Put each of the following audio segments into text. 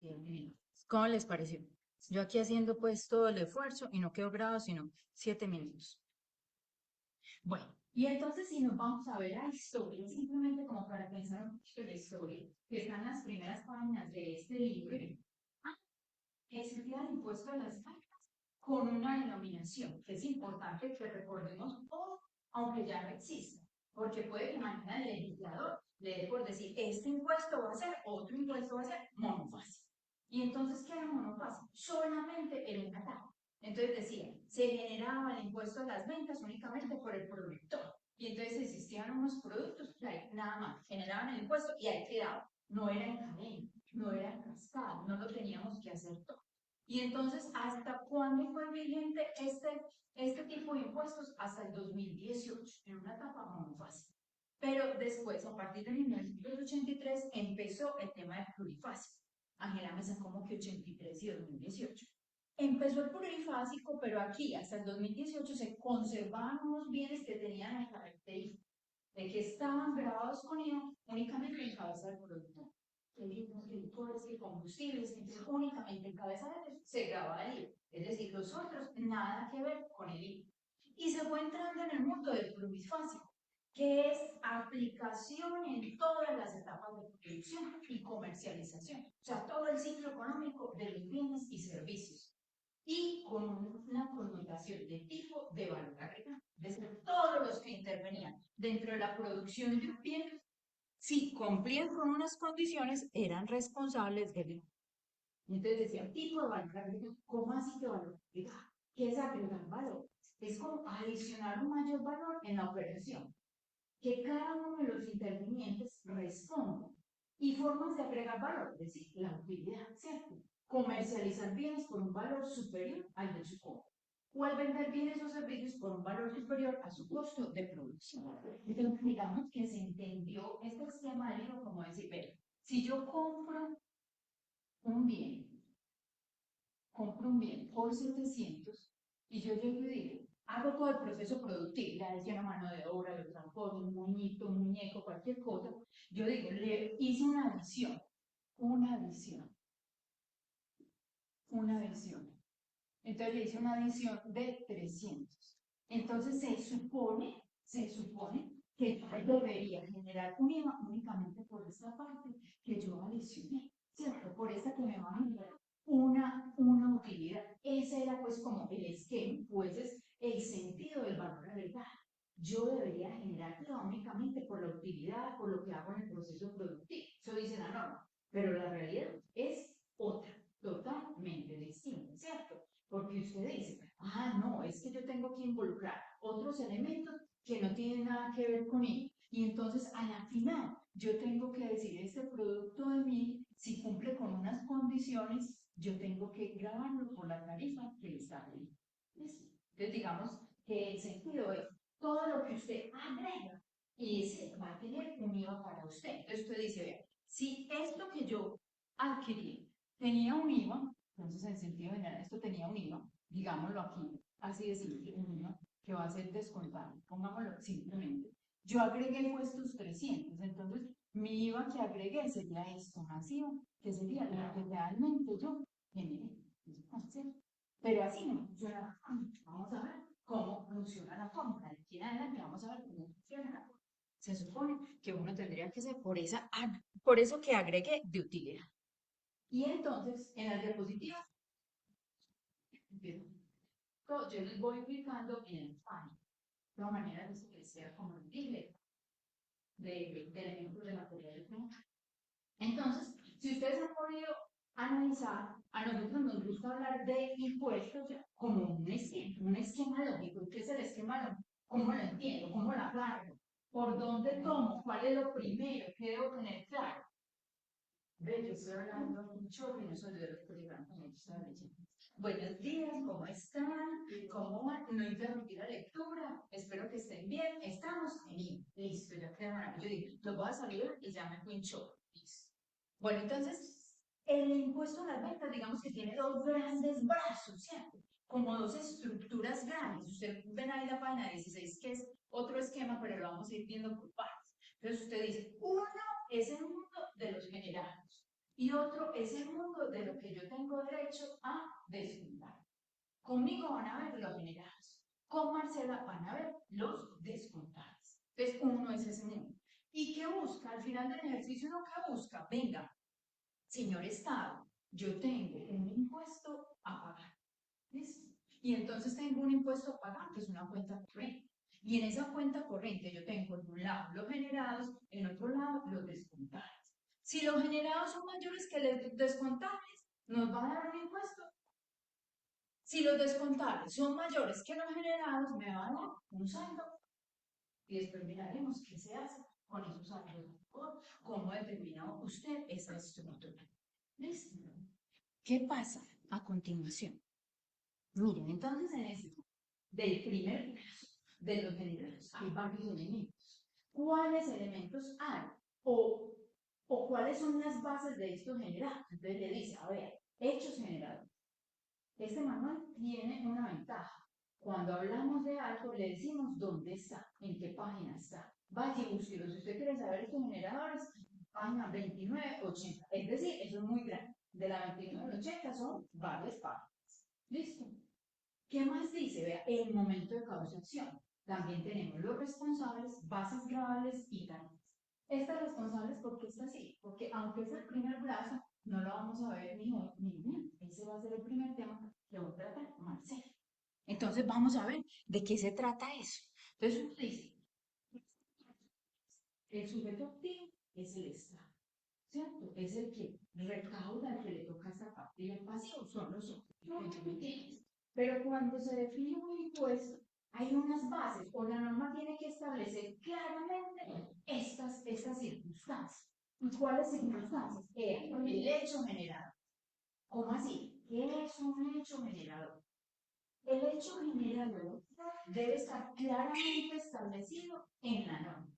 Bien, bien. ¿Cómo les pareció? Yo aquí haciendo pues todo el esfuerzo y no quedó grabado sino 7 minutos. Bueno, y entonces si nos vamos a ver la historia, simplemente como para pensar un poquito en la historia, que están las primeras páginas de este libro, existía el impuesto a las marcas con una denominación que es importante que recordemos hoy, aunque ya no exista, porque puede que mañana el legislador le dé por decir, este impuesto va a ser, otro impuesto va a ser monofásico. Y entonces, ¿qué era monofásico? Solamente era una etapa. Entonces decía, se generaba el impuesto a las ventas únicamente por el productor. Y entonces existían unos productos que ahí nada más generaban el impuesto y ahí quedaba. No era en cadena, no era en cascada, no lo teníamos que hacer todo. Y entonces, ¿hasta cuándo fue vigente este tipo de impuestos? Hasta el 2018, en una etapa muy fácil. Pero después, a partir de 1983, empezó el tema del plurifásico. Ángela me sacó como que 83 y 2018. Empezó el plurifásico, pero aquí hasta el 2018 se conservaban unos bienes que tenían la característica de que estaban grabados con IVA únicamente en cabeza del productor. Licores y combustibles, entonces únicamente en cabeza de ellos se graba el IVA. Es decir, los otros nada que ver con el IVA. Y se fue entrando en el mundo del plurifásico, que es aplicación en todas las etapas de producción y comercialización. O sea, todo el ciclo económico de los bienes y servicios y con una connotación de tipo de valor agregado. Es decir, todos los que intervenían dentro de la producción de un bien, si cumplían con unas condiciones, eran responsables del mismo. Y entonces decía, tipo de valor agregado, ¿cómo así que valor agregado? ¿Qué es agregar valor? Es como adicionar un mayor valor en la operación, que cada uno de los intervinientes responda. Y formas de agregar valor, es decir, la utilidad, ¿cierto? Comercializar bienes por un valor superior al de su compra. O al vender bienes o servicios por un valor superior a su costo de producción. Entonces, digamos que se entendió este esquema de libro como decir, pero si yo un bien, compro un bien por 700 y yo llego y digo, hago todo el proceso productivo, le adiciono mano de obra, lo transporto, un muñito, un muñeco, cualquier cosa, yo digo, le hice una adición, una adición. Entonces le hice una adición de 300. Entonces se supone que yo debería generar un IVA únicamente por esta parte que yo adicioné, ¿cierto? Por esta que me va a generar una utilidad. Ese era pues como el esquema, pues es el sentido del valor agregado. Yo debería generar IVA únicamente por la utilidad, por lo que hago en el proceso productivo. Eso dice la norma, pero la realidad es otra, totalmente distinta, ¿cierto? Porque usted dice, no, es que yo tengo que involucrar otros elementos que no tienen nada que ver con él. Y entonces a la final yo tengo que decir, este producto de mí, si cumple con unas condiciones, yo tengo que grabarlo por la tarifa que está ahí. Entonces digamos que el sentido es, todo lo que usted agrega, ese va a tener un IVA para usted. Entonces usted dice, vea, si esto que yo adquirí tenía un IVA, entonces, en sentido general, esto tenía un IVA, digámoslo aquí, así de simple, un IVA que va a ser descontado, pongámoslo simplemente. Yo agregué estos 300, entonces mi IVA que agregué sería esto más IVA, que sería lo que realmente yo generé. Pero así no funciona. Vamos a ver cómo funciona la compra. De aquí en adelante vamos a ver cómo funciona la compra. Se supone que uno tendría que ser por eso que agregué de utilidad. Y entonces, en las diapositivas, yo les voy ubicando en el panel. De una manera que sea como el tigre de elementos de materiales. Entonces, si ustedes han podido analizar, a nosotros nos gusta hablar de impuestos como un esquema lógico. ¿Qué es el esquema lógico? ¿Cómo lo entiendo? ¿Cómo lo agarro? ¿Por dónde tomo? ¿Cuál es lo primero? ¿Qué debo tener claro? Ve, yo estoy hablando mucho y no soy de los programas. Buenos días, ¿cómo están? ¿Cómo van? No interrumpir la lectura. Espero que estén bien. Estamos bien. Listo, ya quedaron. Yo digo, los voy a saludar y ya me pinchó. Listo. Bueno, entonces, el impuesto a las ventas, digamos que tiene dos grandes brazos, ¿cierto? Como dos estructuras grandes. Usted ven ahí la página 16, que es otro esquema, pero lo vamos a ir viendo por partes. Entonces usted dice, uno es el mundo de los generados y otro es el mundo de lo que yo tengo derecho a descontar. Conmigo van a ver los generados, con Marcela van a ver los descontados. Entonces, uno es ese mundo. ¿Y qué busca? Al final del ejercicio, ¿uno qué busca? Venga, señor Estado, yo tengo un impuesto a pagar. ¿Listo? Y entonces tengo un impuesto a pagar, que es una cuenta corriente. Y en esa cuenta corriente yo tengo en un lado los generados, en otro lado los descontables. Si los generados son mayores que los descontables, nos va a dar un impuesto. Si los descontables son mayores que los generados, me va a dar un saldo. Y después miraremos qué se hace con esos saldos. ¿Cómo determina usted esa estructura? ¿Listo? ¿Qué pasa a continuación? Miren, entonces en este del primer caso de los generados hay varios elementos. ¿Cuáles elementos hay? O, o cuáles son las bases de estos generados. Entonces le dice, a ver, hechos generados. Este manual tiene una ventaja. Cuando hablamos de algo, le decimos dónde está, en qué página está. Vaya y búsquelo. Si usted quiere saber estos generadores, página 2980. Es decir, eso es muy grande. De la 29 al 80 son varias páginas. ¿Listo? ¿Qué más dice? Vea, el momento de causación. También tenemos los responsables, bases gravables y tarifas. Estas responsables, ¿por qué está así? Porque aunque es el primer brazo, no lo vamos a ver ni hoy ni mañana. Ese va a ser el primer tema que voy a tratar Marcela. Entonces vamos a ver de qué se trata eso. Entonces uno dice, el sujeto activo es el Estado, ¿cierto? Es el que recauda, el que le toca esta parte. Y el pasivo son los sujetos. Pero cuando se define un impuesto, hay unas bases o la norma tiene que establecer claramente estas circunstancias. ¿Y cuáles circunstancias? El hecho generado. ¿Cómo así? ¿Qué es un hecho generador? El hecho generador debe estar claramente establecido en la norma.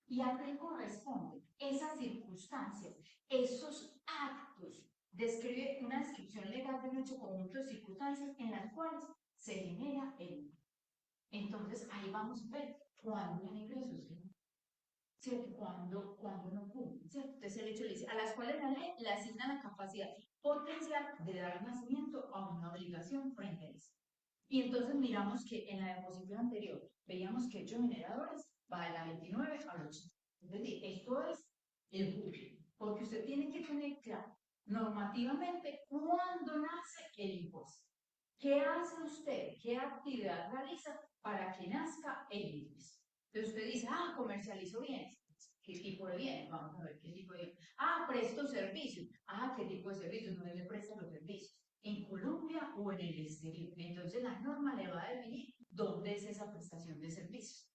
¿Y a qué corresponde? Esas circunstancias, esos actos. Describe una descripción legal de un hecho conjunto de circunstancias en las cuales se genera el. Entonces, ahí vamos a ver cuándo hay ingresos, ¿cierto? Cuando no cumplen, ¿cierto? Entonces, el hecho le dice, a las cuales la ley le asigna la capacidad potencial de dar nacimiento a una obligación frente a eso. Y entonces miramos que en la diapositiva anterior veíamos que hechos generadores va de la 29 al 80. Es decir, esto es el bucle, porque usted tiene que tener claro normativamente cuándo nace el impuesto. ¿Qué hace usted? ¿Qué actividad realiza para que nazca el impuesto? Entonces usted dice, comercializo bienes. ¿Qué tipo de bienes? Vamos a ver qué tipo de bienes. Presto servicios. ¿Qué tipo de servicios? ¿Dónde le prestan los servicios? ¿En Colombia o en el exterior? Entonces la norma le va a definir dónde es esa prestación de servicios.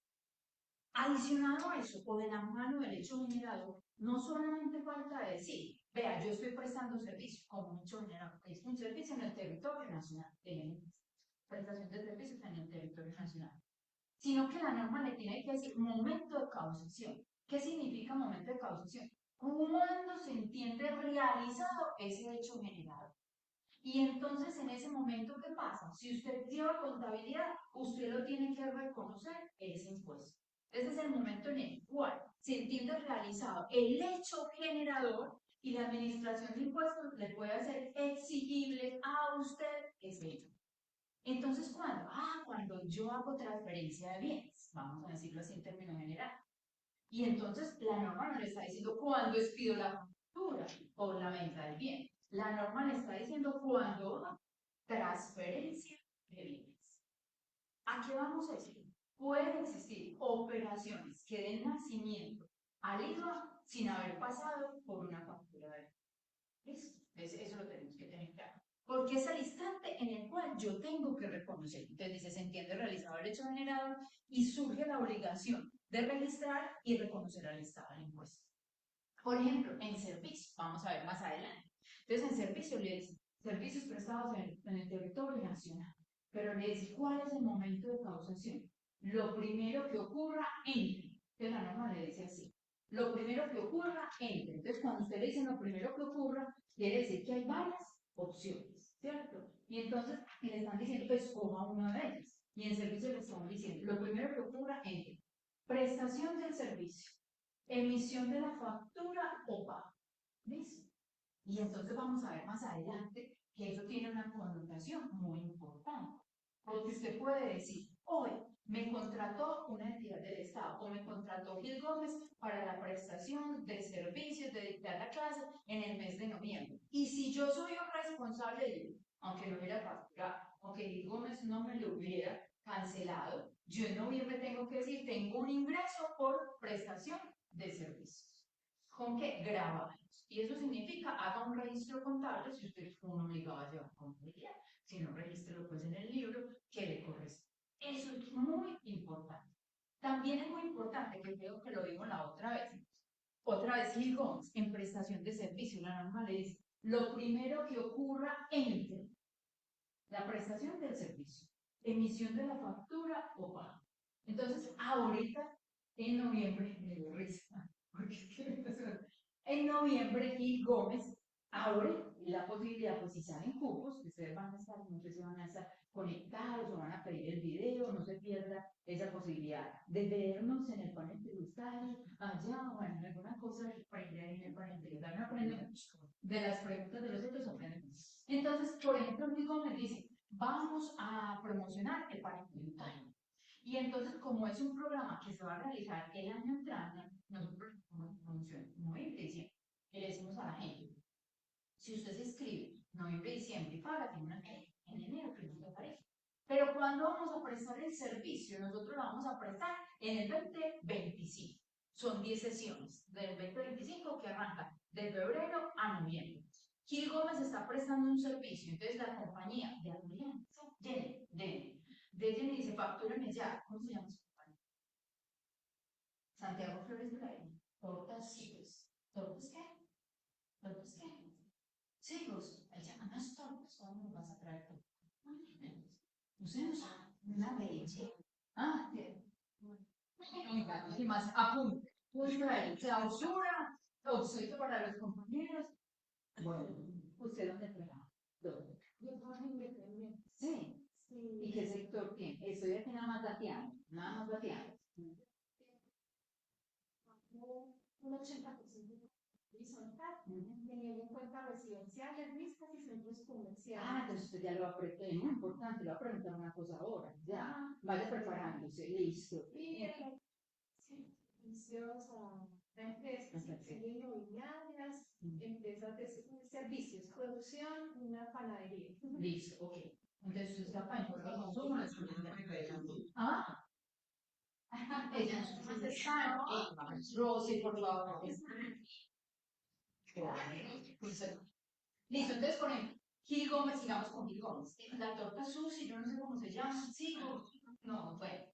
Adicionado a eso, o de la mano del hecho generado, no solamente falta decir, vea, yo estoy prestando servicio como un hecho generado, es un servicio en el territorio nacional, prestación de servicios en el territorio nacional, sino que la norma le tiene que decir momento de causación. ¿Qué significa momento de causación? ¿Cuándo se entiende realizado ese hecho generado? Y entonces en ese momento, ¿qué pasa? Si usted lleva contabilidad, usted lo tiene que reconocer ese impuesto. Ese es el momento en el cual se entiende realizado el hecho generador y la administración de impuestos le puede hacer exigible a usted ese hecho. Entonces, ¿cuándo? Cuando yo hago transferencia de bienes, vamos a decirlo así en términos generales. Y entonces la norma no le está diciendo cuándo expido la factura o la venta del bien. La norma le está diciendo cuándo transferencia de bienes. ¿A qué vamos a decir? Pueden existir operaciones que den nacimiento al IVA sin haber pasado por una factura de ¿listo? Eso lo tenemos que tener claro. Porque es el instante en el cual yo tengo que reconocer. Entonces dice, se entiende realizado el hecho generado y surge la obligación de registrar y reconocer al Estado el impuesto. Por ejemplo, en servicio, vamos a ver más adelante. Entonces, en servicio le dice, servicios prestados en el territorio nacional. Pero le dice, ¿cuál es el momento de causación? Lo primero que ocurra entre. Entonces, la norma le dice así. Lo primero que ocurra entre. Entonces, cuando usted le dice lo primero que ocurra, quiere decir que hay varias opciones, ¿cierto? Y entonces le están diciendo, pues, escoja una de ellas. Y en servicio le están diciendo, lo primero que ocurra entre prestación del servicio, emisión de la factura o pago. ¿Listo? Y entonces vamos a ver más adelante que eso tiene una connotación muy importante. Porque usted puede decir, hoy me contrató una entidad del Estado o me contrató Gil Gómez para la prestación de servicios de dictar la clase en el mes de noviembre. Y si yo soy el responsable de ello, aunque lo hubiera facturado, aunque Gil Gómez no me lo hubiera cancelado, yo en noviembre tengo que decir, tengo un ingreso por prestación de servicios. ¿Con qué? Grabados. Y eso significa, haga un registro contable si usted es un obligado a llevar contabilidad. Si no, regístrelo pues en el libro que le corresponde. Eso es muy importante. También es muy importante, que creo que lo vimos la otra vez Gil Gómez, en prestación de servicio, la norma le dice, lo primero que ocurra entre la prestación del servicio, emisión de la factura o pago. Entonces, ahorita, en noviembre, me dio risa, porque es que en noviembre Gil Gómez abre la posibilidad, pues si salen cupos, que ustedes van a estar, no sé si van a estar conectados o van a pedir el video, no se pierda esa posibilidad de vernos en el panel de ustedes, allá, bueno, alguna cosa aprender en el panel de ustedes, no aprendemos de las preguntas de los otros, aprendemos. Entonces, por ejemplo, Gil Gómez dice, vamos a promocionar el panel de ustedes. Y entonces, como es un programa que se va a realizar el año entrante, nosotros promoción noviembre y diciembre, le decimos a la gente, si usted se inscribe noviembre y diciembre y paga, tiene una en enero que no le aparece. Pero cuando vamos a prestar el servicio, nosotros lo vamos a prestar en el 2025. Son 10 sesiones del 2025 que arranca de febrero a noviembre. Gil Gómez está prestando un servicio, entonces la compañía de Adrián, de Jenny dice, factúrame ya, ¿cómo se llama su compañía? Santiago Flores de la N. Tortas Sigos. ¿Tortas qué? ¿Tortas qué? Sigos. Ella, unas tortas, ¿cómo me vas a traer tortas? Usted no sabe, una belleza. Ah, ¿qué? Oiga, ¿qué más? Apunte. Punto ahí. Clausura. Obsequio para los compañeros. Bueno, ¿usted dónde trabaja? ¿Dónde? Yo trabajo independiente. Sí. Sí. ¿Y qué sector tiene? Estoy aquí nada más dateando. Nada más dateando. Un 80% horizontal, teniendo en cuenta residenciales, vistas y centros comerciales. Ah, entonces usted ya lo apretó, es muy importante, le voy a preguntar una cosa ahora, ya, vaya preparándose, listo. Y servicios a empresas inmobiliarias, empresas de servicios, producción, una panadería. Listo, ok. Entonces usted está para informar los consumos, ah, ella no está, Rosy, por favor. Listo, entonces, por ejemplo, Gil Gómez, sigamos con Gil Gómez. La torta sushi, yo no sé cómo se llama, sí, no, bueno.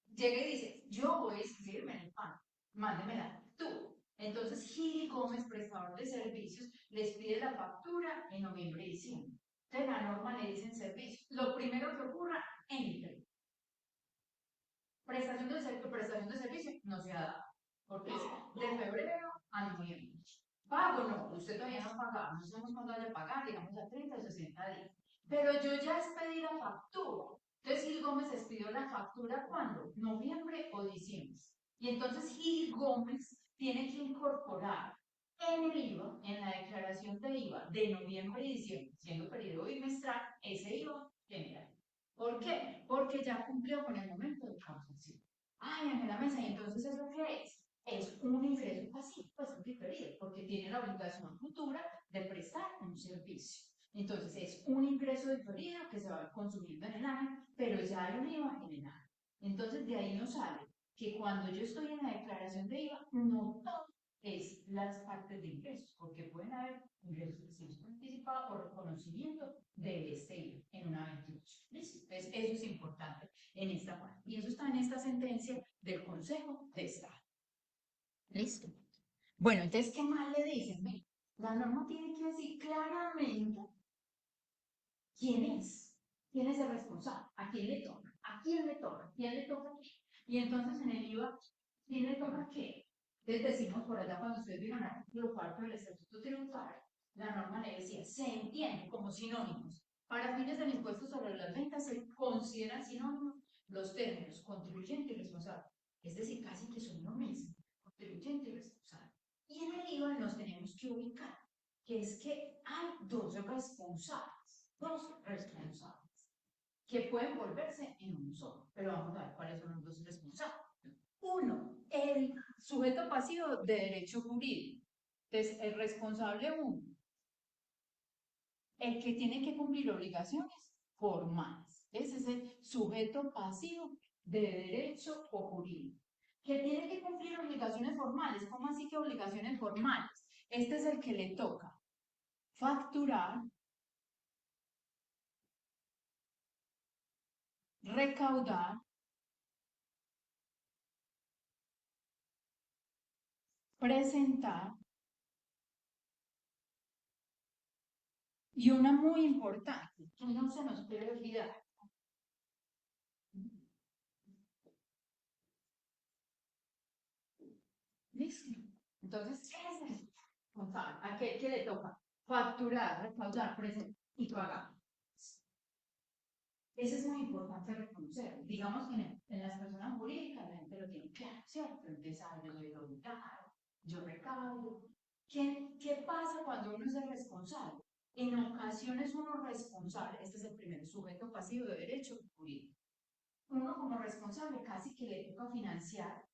Llega y dice, yo voy a escribirme en el pan, mándemela tú. Entonces, Gil Gómez, prestador de servicios, les pide la factura en noviembre y diciembre. Entonces, la norma le dice en servicio, lo primero que ocurra, entre. Prestación de servicio no se ha dado, porque es de febrero a noviembre. Pago no, usted todavía no ha pagado, no sabemos cuándo vaya a pagar, digamos a 30 o 60 días. Pero yo ya expedí la factura. Entonces Gil Gómez expidió la factura ¿cuándo? Noviembre o diciembre. Y entonces Gil Gómez tiene que incorporar en el IVA, en la declaración de IVA de noviembre y diciembre, siendo periodo bimestral, ese IVA general. ¿Por qué? Porque ya cumplió con el momento de causación. Ay, Ángela Mesa, ¿y entonces eso qué es? Es un ingreso pasivo, pues un diferido, porque tiene la obligación futura de prestar un servicio. Entonces es un ingreso diferido que se va consumiendo en el año, pero ya hay un IVA en el año. Entonces de ahí nos sale que cuando yo estoy en la declaración de IVA, no todo es las partes de ingresos, porque pueden haber ingresos recibos anticipados o reconocimiento de este IVA en una 28. ¿Listo? Entonces eso es importante en esta parte. Y eso está en esta sentencia del Consejo de Estado. ¿Listo? Bueno, entonces, ¿qué más le dicen? Ve, la norma tiene que decir claramente quién es el responsable, a quién le toca, a quién le toca, quién le toca qué. Y entonces en el IVA, ¿quién le toca qué? Entonces decimos por allá cuando ustedes vieron el artículo 4 del Estatuto Tributal, la norma le decía, se entiende como sinónimos. Para fines del impuesto sobre las ventas se consideran sinónimos los términos contribuyente y responsable. Es decir, casi que son lo mismo, contribuyente y responsable. Y en el IVA nos tenemos que ubicar. que es que hay dos responsables, que pueden volverse en un solo, pero vamos a ver cuáles son los dos responsables. Uno, el sujeto pasivo de derecho jurídico. Entonces, el responsable uno, el que tiene que cumplir obligaciones formales. Ese es el sujeto pasivo de derecho o jurídico. Que tiene que cumplir obligaciones formales. ¿Cómo así que obligaciones formales? Este es el que le toca facturar, recaudar, presentar y una muy importante, que no se nos puede olvidar. ¿Listo? Entonces, ese es el responsable, aquel que le toca facturar, recaudar, presentar y pagar. Eso es muy importante reconocer. Digamos que en las personas jurídicas la gente lo tiene claro, ¿cierto? Empieza, yo soy voluntario, yo recaudo. ¿Qué pasa cuando uno es el responsable? En ocasiones uno es responsable, este es el primer sujeto pasivo de derecho jurídico. Uno como responsable casi que le toca financiar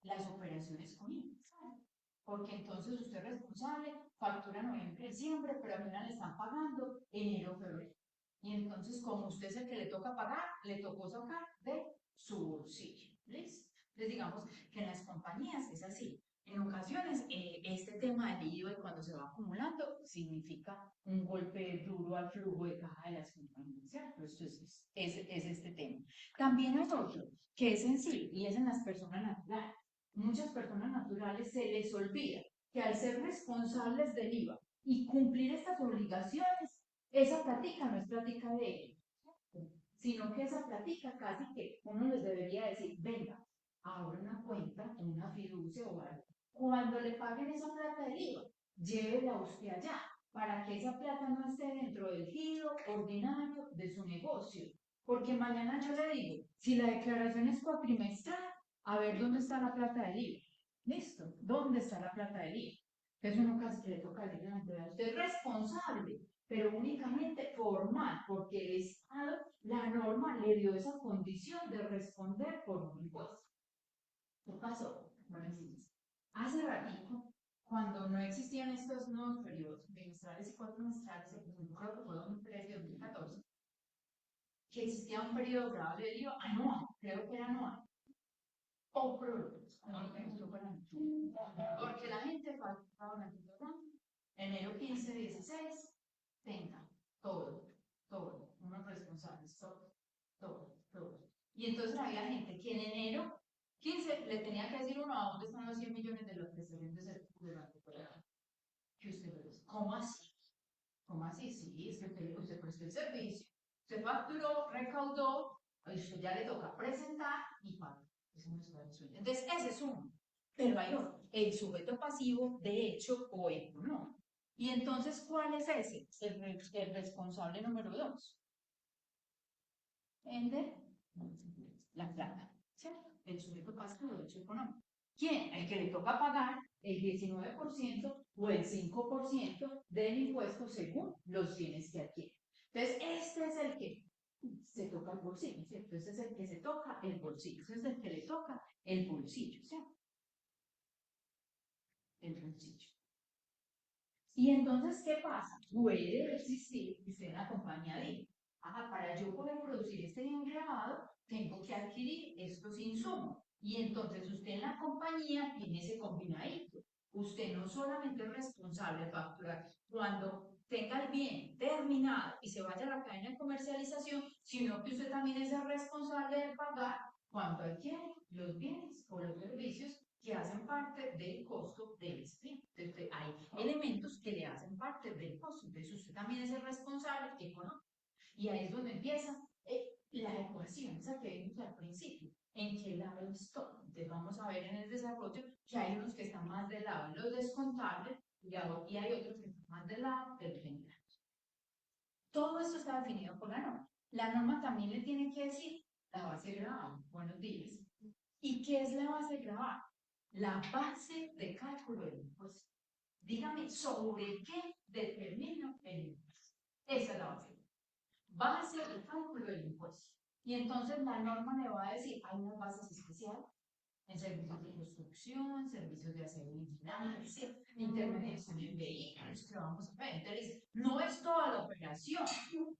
las operaciones con él, ¿sabe? Porque entonces usted es responsable, factura noviembre, diciembre, pero al final le están pagando enero, febrero. Y entonces, como usted es el que le toca pagar, le tocó sacar de su bolsillo. ¿Listo? Entonces, digamos que en las compañías es así. En ocasiones, este tema del IVA, cuando se va acumulando, significa un golpe duro al flujo de caja de las compañías, ¿cierto? Esto es este tema. También hay otro, que es sencillo, y es en las personas naturales. Muchas personas naturales se les olvida que al ser responsables del IVA y cumplir estas obligaciones, esa plática no es plática de ellos, sino que esa plática casi que uno les debería decir, venga, abra una cuenta, una fiducia o algo. Cuando le paguen esa plata del IVA, llévela usted allá, para que esa plata no esté dentro del giro ordinario de su negocio. Porque mañana yo le digo, si la declaración es cuatrimestral, a ver dónde está la plata del IVA. ¿Listo? ¿Dónde está la plata del IVA? Entonces uno casi que le toca decirle a usted es responsable, pero únicamente formal, porque el Estado, la norma le dio esa condición de responder por un impuesto. ¿Qué pasó? Bueno, hace ratito, cuando no existían estos nuevos periodos bimestrales y cuatrimestrales, creo que fue 2013 y 2014, que existía un periodo grabable de IVA anual, creo que era anual, o productos, porque la gente facturaba enero 15, 16, tenga todo, todo, unos responsables, todo, todo, todo. Y entonces había gente que en enero 15 le tenía que decir uno a dónde están los 100 millones de los precedentes de la temporada. Que usted lo dice, ¿cómo así? ¿Cómo así? Sí, es que usted prestó el servicio, se facturó, recaudó, a usted ya le toca presentar y pagar. Entonces, ese es uno. Pero hay otro, el sujeto pasivo de hecho o económico. Y entonces, ¿cuál es ese? El responsable número dos. El de la plata. ¿Cierto? El sujeto pasivo de hecho económico. ¿Quién? El que le toca pagar el 19% o el 5% del impuesto según los bienes que adquiere. Entonces, este es el que se toca el bolsillo, ¿cierto? Este es el que se toca el bolsillo, este es el que le toca el bolsillo, ¿cierto? El bolsillo. Y entonces, ¿qué pasa? Puede existir que usted en la compañía diga, para yo poder producir este bien grabado, tengo que adquirir estos insumos. Y entonces usted en la compañía tiene ese combinadito. Usted no solamente es responsable de facturar cuando tenga el bien terminado y se vaya a la cadena de comercialización, sino que usted también es el responsable de pagar cuando adquiere los bienes o los servicios que hacen parte del costo del bien. Entonces, hay elementos que le hacen parte del costo. Entonces, usted también es el responsable económico. Y ahí es donde empieza la ecuación, esa que vimos al principio. ¿En qué lado estoy? Entonces, vamos a ver en el desarrollo que hay unos que están más del lado de los descontables y hay otros que están más del lado de los generales. Todo esto está definido por la norma. La norma también le tiene que decir la base grabada. Buenos días. ¿Y qué es la base grabada? La base de cálculo del impuesto. Dígame, ¿sobre qué determino el impuesto. Esa es la base. Base de cálculo del impuesto. Y entonces la norma le va a decir, hay unas bases especiales en servicios de construcción, servicios de aseo y vigilancia, intermediación en vehículos, que vamos a ver. Entonces, no es toda la operación,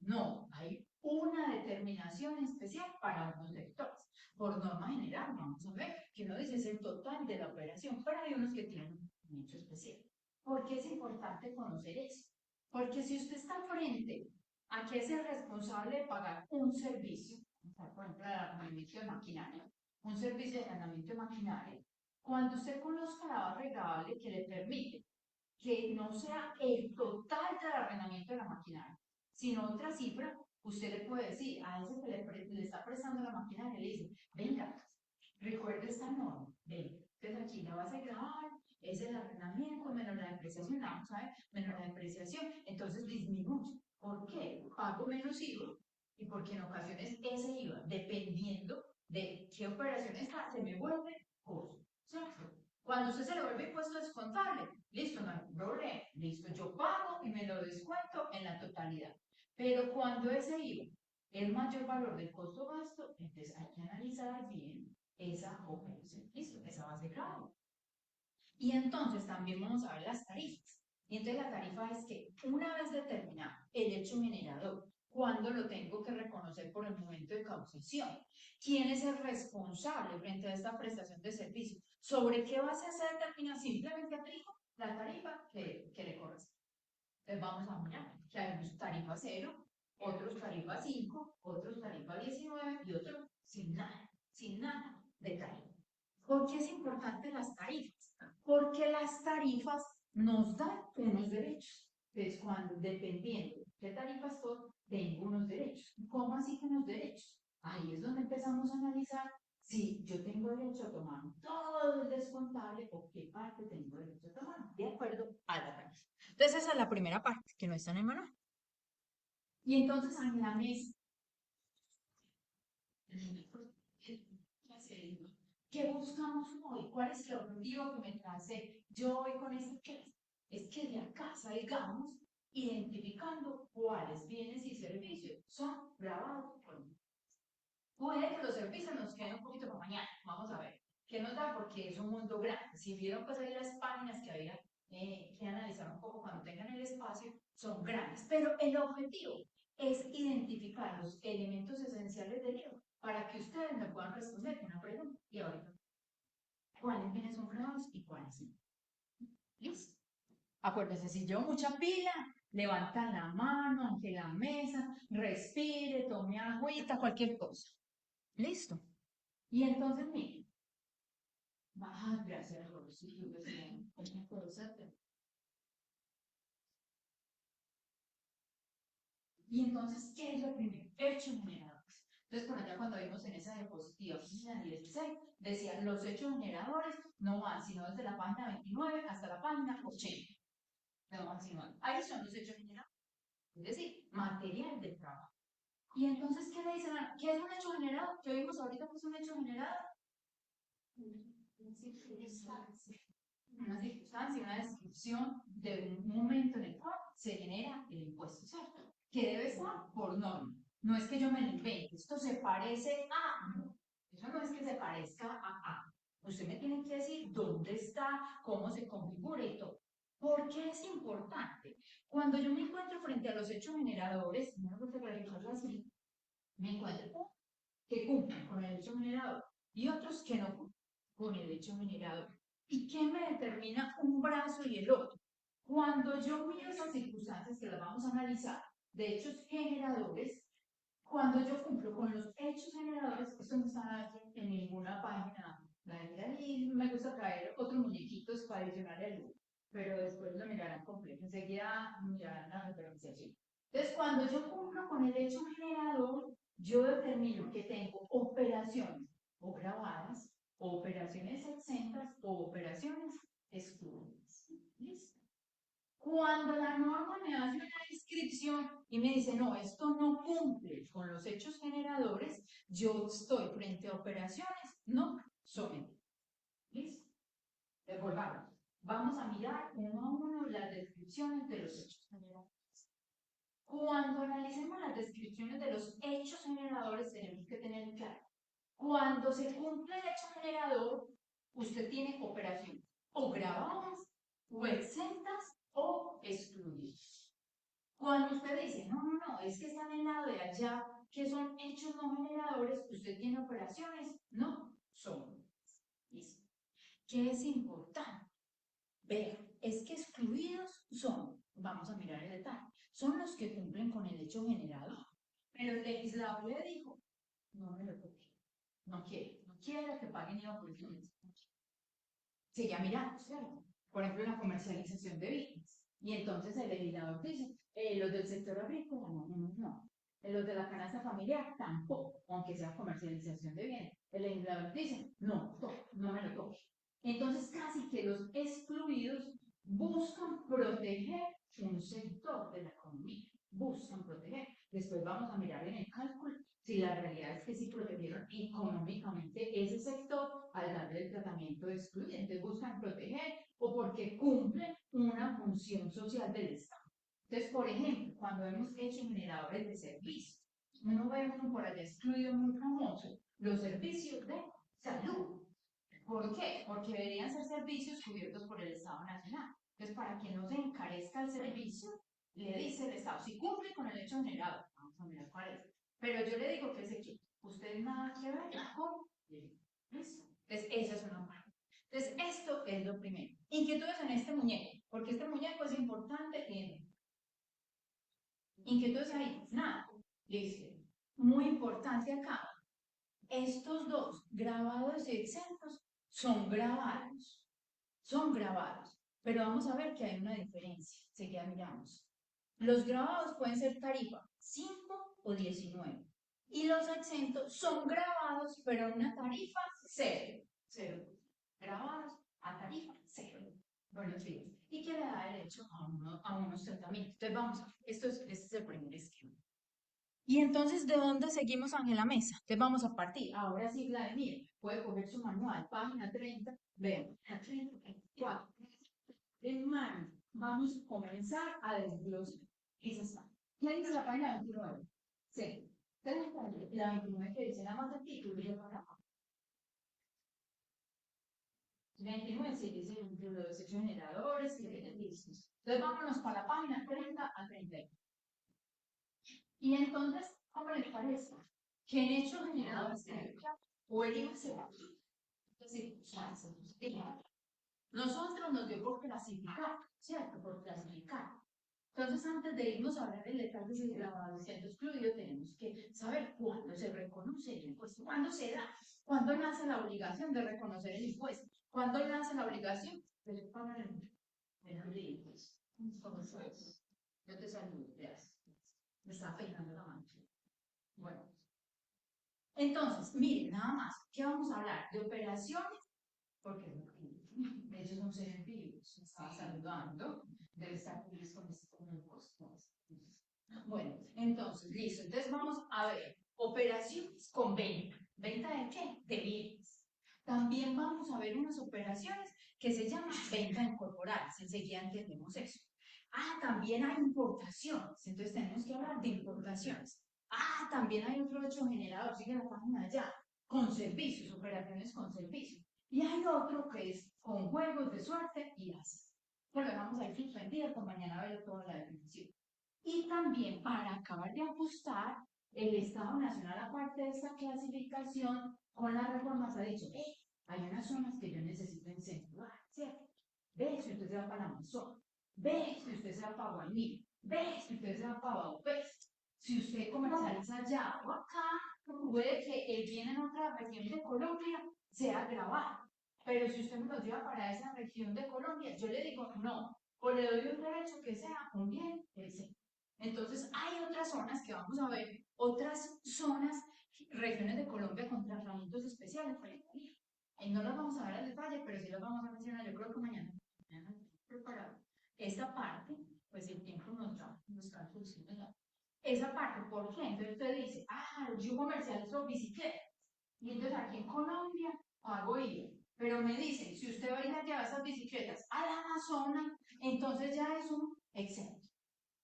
no, hay una determinación especial para unos sectores. Por norma general, vamos a ver, que uno dice es el total de la operación, pero hay unos que tienen un hecho especial. ¿Por qué es importante conocer eso? Porque si usted está frente a que es el responsable de pagar un servicio, por ejemplo, el arrendamiento de maquinaria, un servicio de arrendamiento de maquinaria, cuando usted conozca la variable que le permite que no sea el total del arrendamiento de la maquinaria, sino otra cifra, usted le puede decir a ese que le está prestando la maquinaria, le dice, venga, recuerde esta norma, venga, entonces aquí la base grabar, es el arrendamiento menos la depreciación, vamos a ver, menos la depreciación, entonces disminuye. ¿Por qué? Pago menos IVA, y porque en ocasiones ese IVA, dependiendo de qué operaciones hace, me vuelve costo, ¿cierto? Cuando usted se le vuelve impuesto descontable, listo, no hay problema, listo, yo pago y me lo descuento en la totalidad. Pero cuando ese IVA es mayor valor del costo gasto, entonces hay que analizar bien esa operación, listo, esa base grave. Y entonces también vamos a ver las tarifas. Y entonces la tarifa es que una vez determinado el hecho generador, cuando lo tengo que reconocer por el momento de causación, quién es el responsable frente a esta prestación de servicio, sobre qué base se determina, simplemente aplico la tarifa que le corresponde. Entonces vamos a mirar que hay unos tarifa 0, otros tarifa 5, otros tarifa 19 y otros sin nada de tarifa. ¿Por qué es importante las tarifas? Porque las tarifas nos dan unos derechos. Entonces, cuando, dependiendo de qué tarifas son, tengo unos derechos. ¿Cómo así que unos derechos? Ahí es donde empezamos a analizar si yo tengo derecho a tomar todo el descontable o qué parte tengo derecho a tomar, de acuerdo a la tarifa. Entonces, esa es la primera parte, que no está en el manual. Y entonces, en la mesa, ¿qué buscamos hoy? ¿Cuál es el objetivo que me trace yo hoy con esta clase? Es que de acá salgamos identificando cuáles bienes y servicios son grabados por mí. Puede que los servicios nos queden un poquito para mañana, vamos a ver. ¿Qué nos da? Porque es un mundo grande. Si vieron pues ahí las páginas que había que analizar un poco cuando tengan el espacio, son grandes. Pero el objetivo es identificar los elementos esenciales del libro para que ustedes me puedan responder una pregunta. Y ahorita, ¿cuáles bienes son grabados y cuáles no? ¿Listo? Acuérdense, si yo mucha pila, levantan la mano ante la mesa, respire, tome agüita, cualquier cosa. ¿Listo? Y entonces, miren, gracias, Rosy, y entonces, ¿qué es lo primero? Hechos generadores. Entonces, por allá cuando vimos en esa diapositiva, página 16, decían los hechos generadores no van sino desde la página 29 hasta la página 80. No van sino ahí son los hechos generadores. Es decir, material de trabajo. Y entonces, ¿qué le dicen? ¿Qué es un hecho generado? ¿Qué vimos ahorita que es un hecho generado? Una circunstancia, una descripción de un momento en el cual se genera el impuesto, ¿cierto? Que debe estar por norma. No es que yo me lo invente, esto se parece a, no. Eso no es que se parezca a. Usted me tiene que decir dónde está, cómo se configura y todo. ¿Por qué es importante? Cuando yo me encuentro frente a los hechos generadores, no lo que realizarlo así, me encuentro que cumplen con el hecho generador y otros que no cumplen con el hecho generador. ¿Y qué me determina un brazo y el otro? Cuando yo miro esas circunstancias que las vamos a analizar de hechos generadores, cuando yo cumplo con los hechos generadores, esto no está en ninguna página, y me gusta traer otros muñequitos para adicionarle al grupo, pero después lo mirarán completo, enseguida mirarán la referenciación. Entonces, cuando yo cumplo con el hecho generador, yo determino que tengo operaciones o grabadas, o operaciones exentas o operaciones excluidas. ¿Listo? Cuando la norma me hace una descripción y me dice, no, esto no cumple con los hechos generadores, yo estoy frente a operaciones no sometidas. ¿Listo? Volvamos. Vamos a mirar uno a uno las descripciones de los hechos generadores. Cuando analicemos las descripciones de los hechos generadores, tenemos que tener claro, cuando se cumple el hecho generador, usted tiene operaciones o grabadas, o exentas, o excluidas. Cuando usted dice, no, es que están en la de allá, que son hechos no generadores, usted tiene operaciones, no, son. ¿Listo? ¿Qué es importante? Vean, es que excluidos son, vamos a mirar el detalle, son los que cumplen con el hecho generador. Pero el legislador le dijo, no me lo toque, no quiere que paguen IVA por eso. Seguía mirando, ¿cierto? Por ejemplo, la comercialización de bienes. Y entonces el legislador dice, los del sector agrícola, no. Los de la canasta familiar, tampoco, aunque sea comercialización de bienes. El legislador dice, no me lo toque. Entonces, casi que los excluidos buscan proteger un sector de la economía, buscan proteger. Después vamos a mirar en el cálculo si la realidad es que sí protegieron económicamente ese sector al darle el tratamiento de excluyente, buscan proteger o porque cumplen una función social del Estado. Entonces, por ejemplo, cuando hemos hecho generadores de servicios, uno ve uno por allá excluido muy famoso, los servicios de salud. ¿Por qué? Porque deberían ser servicios cubiertos por el Estado Nacional. Entonces, para que no se encarezca el servicio, le dice el Estado, si cumple con el hecho generado, vamos a mirar cuál es. Pero yo le digo que ese equipo, usted nada que ver con eso. Entonces, esa es una parte. Entonces, esto es lo primero. Inquietudes en este muñeco, porque este muñeco es importante en inquietudes ahí, nada. Listo. Muy importante acá. Estos dos, grabados y exentos, son grabados. Son grabados. Pero vamos a ver que hay una diferencia. Seguida miramos. Los grabados pueden ser tarifa 5 o 19. Y los exentos son grabados, pero a una tarifa 0. 0. Grabados a tarifa 0. Buenos días. ¿Y qué le da derecho a unos tratamientos? Entonces vamos a ver. Este es el primer esquema. Y entonces, ¿de dónde seguimos, Ángela Mesa? Entonces vamos a partir. Ahora sí, Vladimir, puede coger su manual, página 30, vean, 34. En mano, vamos a comenzar a desglosar. Esa está. ¿Qué dice la página 29? Sí. La 29 que dice nada más el título y el párrafo. 29 se dice los hechos generadores y listos. Entonces vámonos para la página 30 a 30. Y entonces, ¿cómo les parece? Que en hechos generadores o el IVA se va. Nosotros nos dio por clasificar, ¿cierto? Por clasificar. Entonces, antes de irnos a hablar del detalle de grabado ciento excluido, tenemos que saber cuándo se reconoce el impuesto, cuándo se da, cuándo nace la obligación de reconocer el impuesto, cuándo nace la obligación de pagar el impuesto. Entonces, yo te saludo, gracias. Me está peinando la mano. Bueno, entonces, miren, nada más, ¿qué vamos a hablar? De operaciones, porque ellos son seres vivos, me estaba saludando, debe estar feliz con este costo. Bueno, entonces, listo. Entonces vamos a ver operaciones con venta. ¿Venta de qué? De bienes. También vamos a ver unas operaciones que se llaman venta incorporadas. Enseguida entendemos eso. Ah, también hay importaciones. Entonces tenemos que hablar de importaciones. Ah, también hay otro hecho generador. Sigue la página allá. Con servicios, operaciones con servicios. Y hay otro que es con juegos de suerte y así. Pero vamos a ir suspendido, por mañana ver toda la definición. Y también para acabar de ajustar, el Estado Nacional, aparte de esta clasificación, con las reformas ha dicho, hay unas zonas que yo necesito incentivar, ¿cierto? Ve si usted se va para Amazonas, ve si usted se va para Guaní, ve si usted se va para Baupés, si usted comercializa allá o acá, puede que el bien en otra región de Colombia sea grabado. Pero si usted me lo lleva para esa región de Colombia, yo le digo no, o le doy un derecho que sea un bien, ese. Entonces, hay otras zonas que vamos a ver, otras zonas, regiones de Colombia con tratamientos especiales. Y no las vamos a ver al detalle, pero sí las vamos a mencionar. Yo creo que mañana preparado. Esta parte, pues el tiempo nos da, nos da soluciones. Esa parte, ¿por qué? Entonces usted dice, yo comercializo bicicletas. Y entonces aquí en Colombia hago IVA. Pero me dicen, si usted va a ir a llevar esas bicicletas al Amazonas, entonces ya es un exento.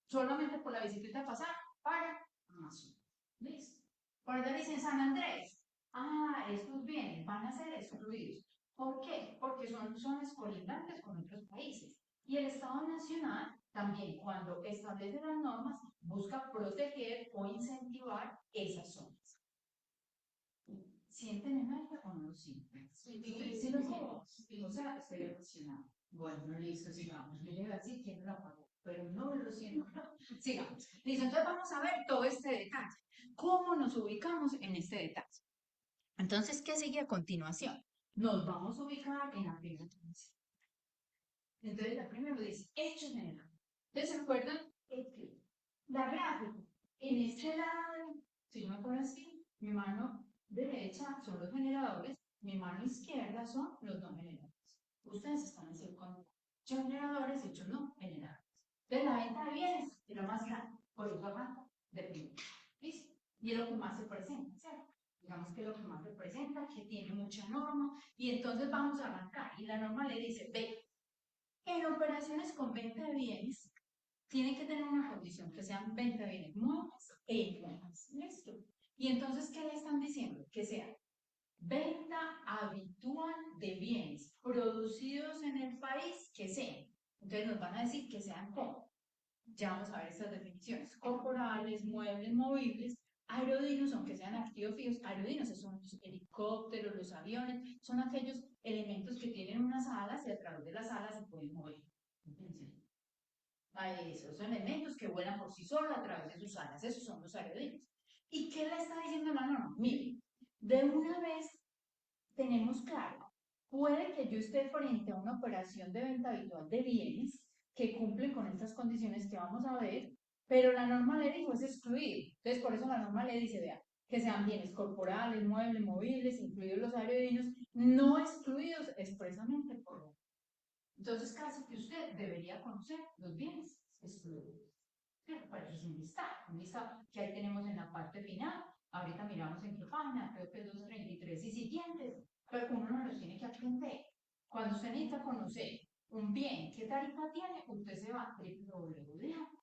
Solamente por la bicicleta pasar para Amazonas. ¿Listo? Por allá dicen San Andrés. Ah, estos bienes van a ser excluidos. ¿Por qué? Porque son zonas colindantes con otros países. Y el Estado Nacional también, cuando establece las normas, busca proteger o incentivar esas zonas. ¿Sienten el aire o no lo sienten? Sí, sí lo siento. O sea, estoy emocionado. Bueno, listo, sigamos. Yo llegué así, ¿quién lo apagó? Pero no lo siento. Sigamos. Listo, entonces vamos a ver todo este detalle. ¿Cómo nos ubicamos en este detalle? Entonces, ¿qué sigue a continuación? Nos vamos a ubicar en la primera frase. Entonces, la primera dice, hechos generales. Entonces, ¿se acuerdan? La gráfica. En este lado, si yo me pongo así, mi mano derecha son los generadores, mi mano izquierda son los no generadores. Ustedes están haciendo con hechos generadores, hechos no generadores. Entonces, la venta de bienes es lo más grande, por eso arranca de primero. ¿Listo? Y es lo que más se presenta, ¿cierto? Digamos que es lo que más se presenta, que tiene mucha norma, y entonces vamos a arrancar. Y la norma le dice, ve, en operaciones con venta de bienes, tiene que tener una condición que sean venta de bienes muebles e inmuebles. ¿Listo? Y entonces, ¿qué le están diciendo? Que sea venta habitual de bienes producidos en el país que sean. Entonces nos van a decir que sean como. Ya vamos a ver estas definiciones. Corporales, muebles, movibles, aerodinos, aunque sean activos fijos, aerodinos son los helicópteros, los aviones, son aquellos elementos que tienen unas alas y a través de las alas se pueden mover. A esos elementos que vuelan por sí solos a través de sus alas, esos son los aerodinos. ¿Y qué le está diciendo la norma? Mire, de una vez tenemos claro, puede que yo esté frente a una operación de venta habitual de bienes que cumplen con estas condiciones que vamos a ver, pero la norma le dijo es excluido. Entonces, por eso la norma le dice, vea, que sean bienes corporales, muebles, movibles, incluidos los aerodinos, no excluidos expresamente por ley. Entonces, casi que usted debería conocer los bienes excluidos. Para eso es un listado que ahí tenemos en la parte final. Ahorita miramos en qué página, creo que es 233 y siguientes, pero uno no los tiene que aprender. Cuando usted necesita conocer un bien, ¿qué tarifa tiene? Usted se va a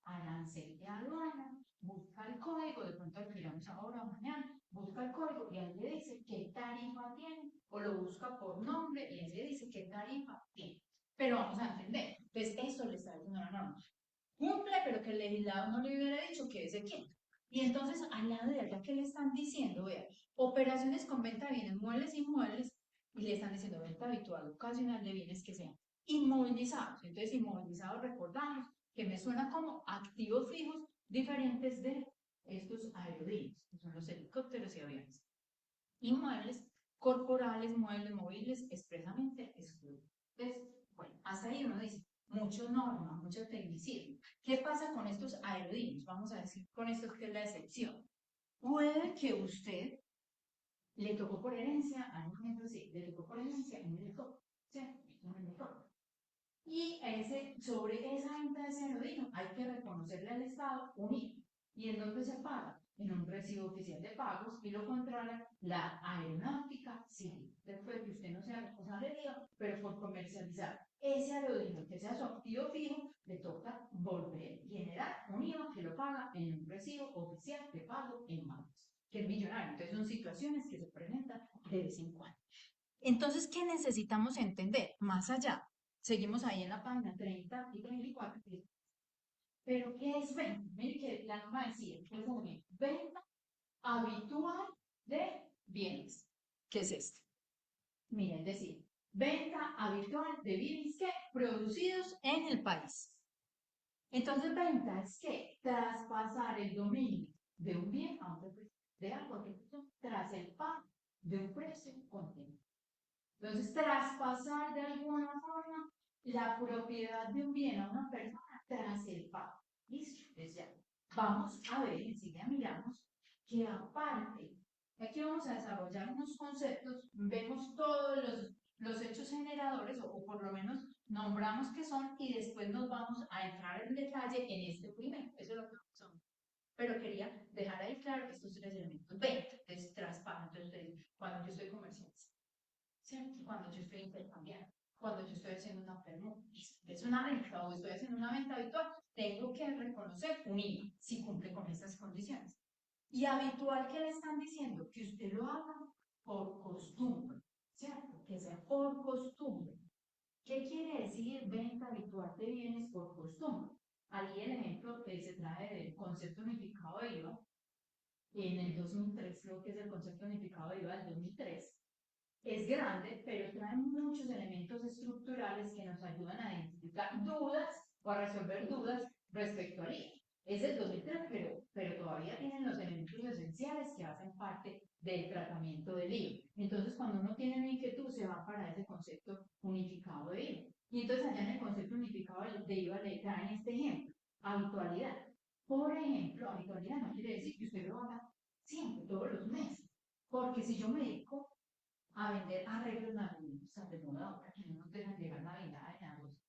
arancel de aduana, busca el código, de pronto lo miramos ahora o mañana, busca el código y ahí le dice qué tarifa tiene, o lo busca por nombre y ahí le dice qué tarifa tiene. Pero vamos a entender, entonces eso le está diciendo la norma cumple, pero que el legislador no le hubiera dicho que ese quieto. Y entonces, al lado de allá que le están diciendo, vean, operaciones con venta de bienes muebles e inmuebles, y le están diciendo venta habitual, ocasional de bienes que sean inmovilizados. Entonces, inmovilizados, recordamos que me suena como activos fijos diferentes de estos aerodinos, que son los helicópteros y aviones. Inmuebles, corporales, muebles, móviles, expresamente excluidos. Entonces, bueno, hasta ahí uno dice, mucho norma, mucho tecnicismo. ¿Qué pasa con estos aerodinos? Vamos a decir con esto que es la excepción. Puede que usted le tocó por herencia, a un ejemplo así, le tocó por herencia un helicóptero, ¿sí? Un helicóptero. Y sobre esa venta de ese aerodino hay que reconocerle al Estado un IVA. ¿Y en dónde se paga? En un recibo oficial de pagos y lo controla la aeronáutica civil. Después que usted no sea responsable de IVA, pero por comercializar ese aerodino que sea su activo fijo, le toca volver a generar un IVA que lo paga en un recibo oficial de pago en manos, que es millonario. Entonces son situaciones que se presentan de vez en cuando. Entonces, ¿qué necesitamos entender? Más allá, seguimos ahí en la página 30 y 34. Pero, ¿qué es venta? Miren que la norma decía, ¿qué es venta habitual de bienes? ¿Qué es esto? Miren, es decir, venta habitual de bienes que producidos en el país. Entonces, venta es que traspasar el dominio de un bien a otro precio, de algo que tras el pago de un precio contenido. Entonces, traspasar de alguna forma la propiedad de un bien a una persona tras el pago. ¿Listo? Entonces ya. Vamos a ver, enseguida miramos que aparte, aquí vamos a desarrollar unos conceptos, vemos todos los hechos generadores, o por lo menos nombramos qué son, y después nos vamos a entrar en detalle en este primero. Eso es lo que son. Pero quería dejar ahí claro estos tres elementos. Venta, entonces traspaso, entonces cuando yo estoy comercializando. ¿cierto? Cuando yo estoy intercambiando, cuando yo estoy haciendo una permuta, es una venta o estoy haciendo una venta habitual, tengo que reconocer un IVA si cumple con esas condiciones. Y habitual que le están diciendo que usted lo haga por costumbre, ¿cierto? Que sea por costumbre. ¿Qué quiere decir venta habitual de bienes por costumbre? Ahí el ejemplo que se trae del concepto unificado de IVA, en el 2003, creo que es el concepto unificado de IVA del 2003, es grande, pero trae muchos elementos estructurales que nos ayudan a identificar dudas o a resolver dudas respecto al IVA. Es del 2003, pero todavía tienen los elementos esenciales que hacen parte del tratamiento del IVA. Entonces, cuando uno tiene una inquietud, se va para ese concepto unificado de IVA. Y entonces, allá en el concepto unificado de IVA le traen este ejemplo, habitualidad. Por ejemplo, habitualidad no quiere decir que usted lo haga siempre, todos los meses. Porque si yo me dedico a vender arreglos navideños, están de moda ahora, que no nos dejan llegar Navidad,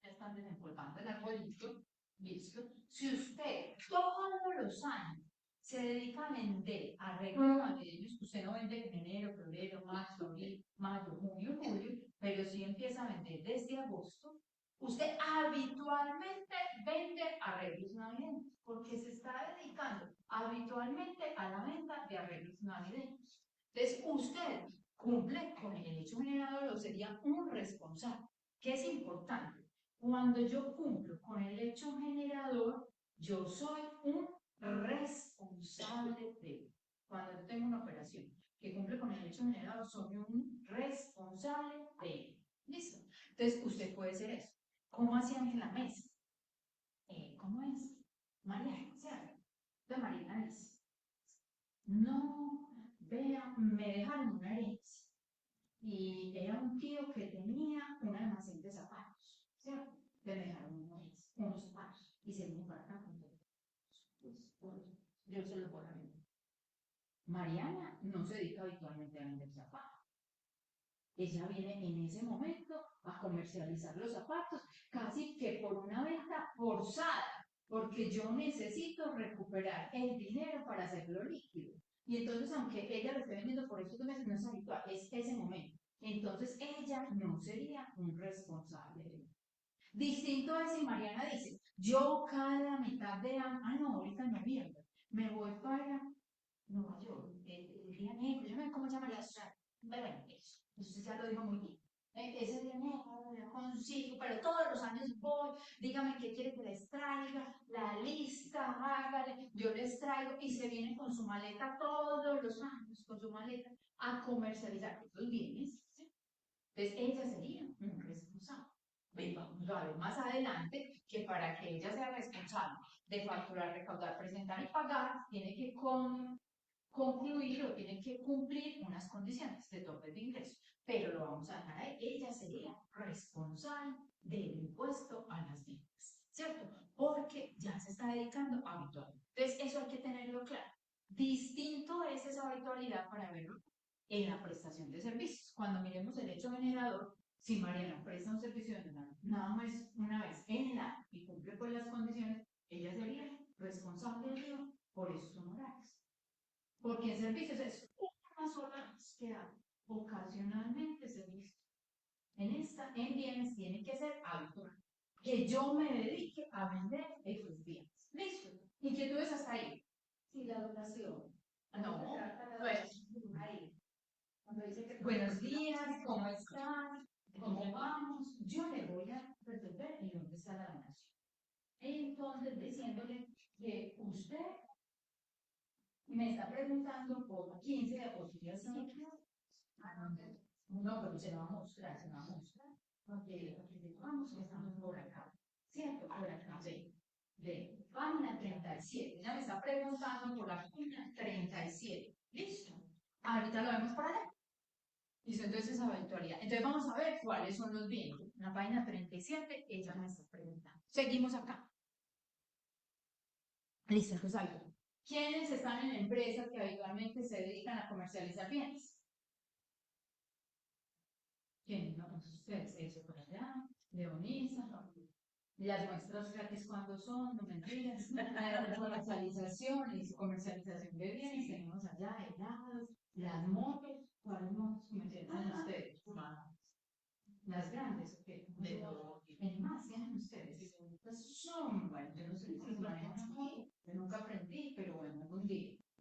ya están desempolvando el arbolito, listo. Si usted todos los años se dedica a vender arreglos navideños, usted no vende en enero, febrero, marzo, abril, mayo, junio, julio, pero sí empieza a vender desde agosto, usted habitualmente vende arreglos navideños, porque se está dedicando habitualmente a la venta de arreglos navideños. Entonces, usted cumple con el hecho generador o sería un responsable. ¿Qué es importante? Cuando yo cumplo con el hecho generador, yo soy un responsable de. Cuando yo tengo una operación que cumple con el hecho generador, soy un responsable de. ¿Listo? Entonces, usted puede ser eso. ¿Cómo hacían en la mesa? ¿Cómo es? María, ¿cierto? Entonces, María dice, no, vea, me dejaron una herencia y era un tío que tenía un almacén de zapatos, ¿cierto? Le dejaron unos zapatos y se vino para acá con todo. Pues, yo se los voy a vender. Mariana no se dedica habitualmente a vender zapatos. Ella viene en ese momento a comercializar los zapatos, casi que por una venta forzada, porque yo necesito recuperar el dinero para hacerlo líquido. Y entonces, aunque ella lo esté vendiendo por estos meses, no es habitual, es ese momento. Entonces, ella no sería un responsable de ello. Distinto es si Mariana dice, yo cada mitad de año, no, ahorita en noviembre, me voy para Nueva York, el día negro, yo no sé cómo se llama la ciudad, bueno, eso, entonces ya lo dijo muy bien. Ese día negro, consigo, pero todos los años voy, dígame qué quiere que les traiga, la lista, hágale, yo les traigo y se viene con su maleta todos los años, con su maleta, a comercializar los bienes. ¿Sí? Entonces ella sería un responsable. Vamos a ver más adelante que para que ella sea responsable de facturar, recaudar, presentar y pagar, tiene que concluir o tiene que cumplir unas condiciones de tope de ingreso, pero lo vamos a dejar ahí. Ella sería responsable del impuesto a las ventas, ¿cierto? Porque ya se está dedicando habitualmente. Entonces, eso hay que tenerlo claro. Distinto es esa habitualidad para verlo en la prestación de servicios. Cuando miremos el hecho generador, si Mariana presta un servicio de nada más una vez en el año y cumple con las condiciones, ella sería responsable de por esos honorarios. Porque en servicios es una sola vez que da ocasionalmente servicio. En bienes tiene que ser habitual. Que yo me dedique a vender esos bienes. Listo. Inquietudes hasta ahí. Sí, la dotación. No, pues, ahí. Buenos días, ¿cómo están? ¿Cómo vamos? Yo le voy a resolver en dónde está la donación. Entonces, diciéndole que usted me está preguntando por 15 asociaciones. No, pero se va a mostrar, se va a mostrar. Porque vamos, estamos por acá. ¿Cierto? Por acá, de página 37. Ella me está preguntando por la página 37. ¿Listo? Ahorita lo vemos para allá. Listo, entonces esa eventualidad. Entonces vamos a ver cuáles son los bienes. En la página 37, ella me está preguntando. Seguimos acá. Listo, entonces algo. ¿Quiénes están en empresas que habitualmente se dedican a comercializar bienes? ¿Quiénes? No, pues ustedes, eso por allá, Leonisa, las muestras gratis cuando son, no mentiras, la comercialización y comercialización de bienes, tenemos allá helados, las motos, ¿cuáles motos comercializan ustedes?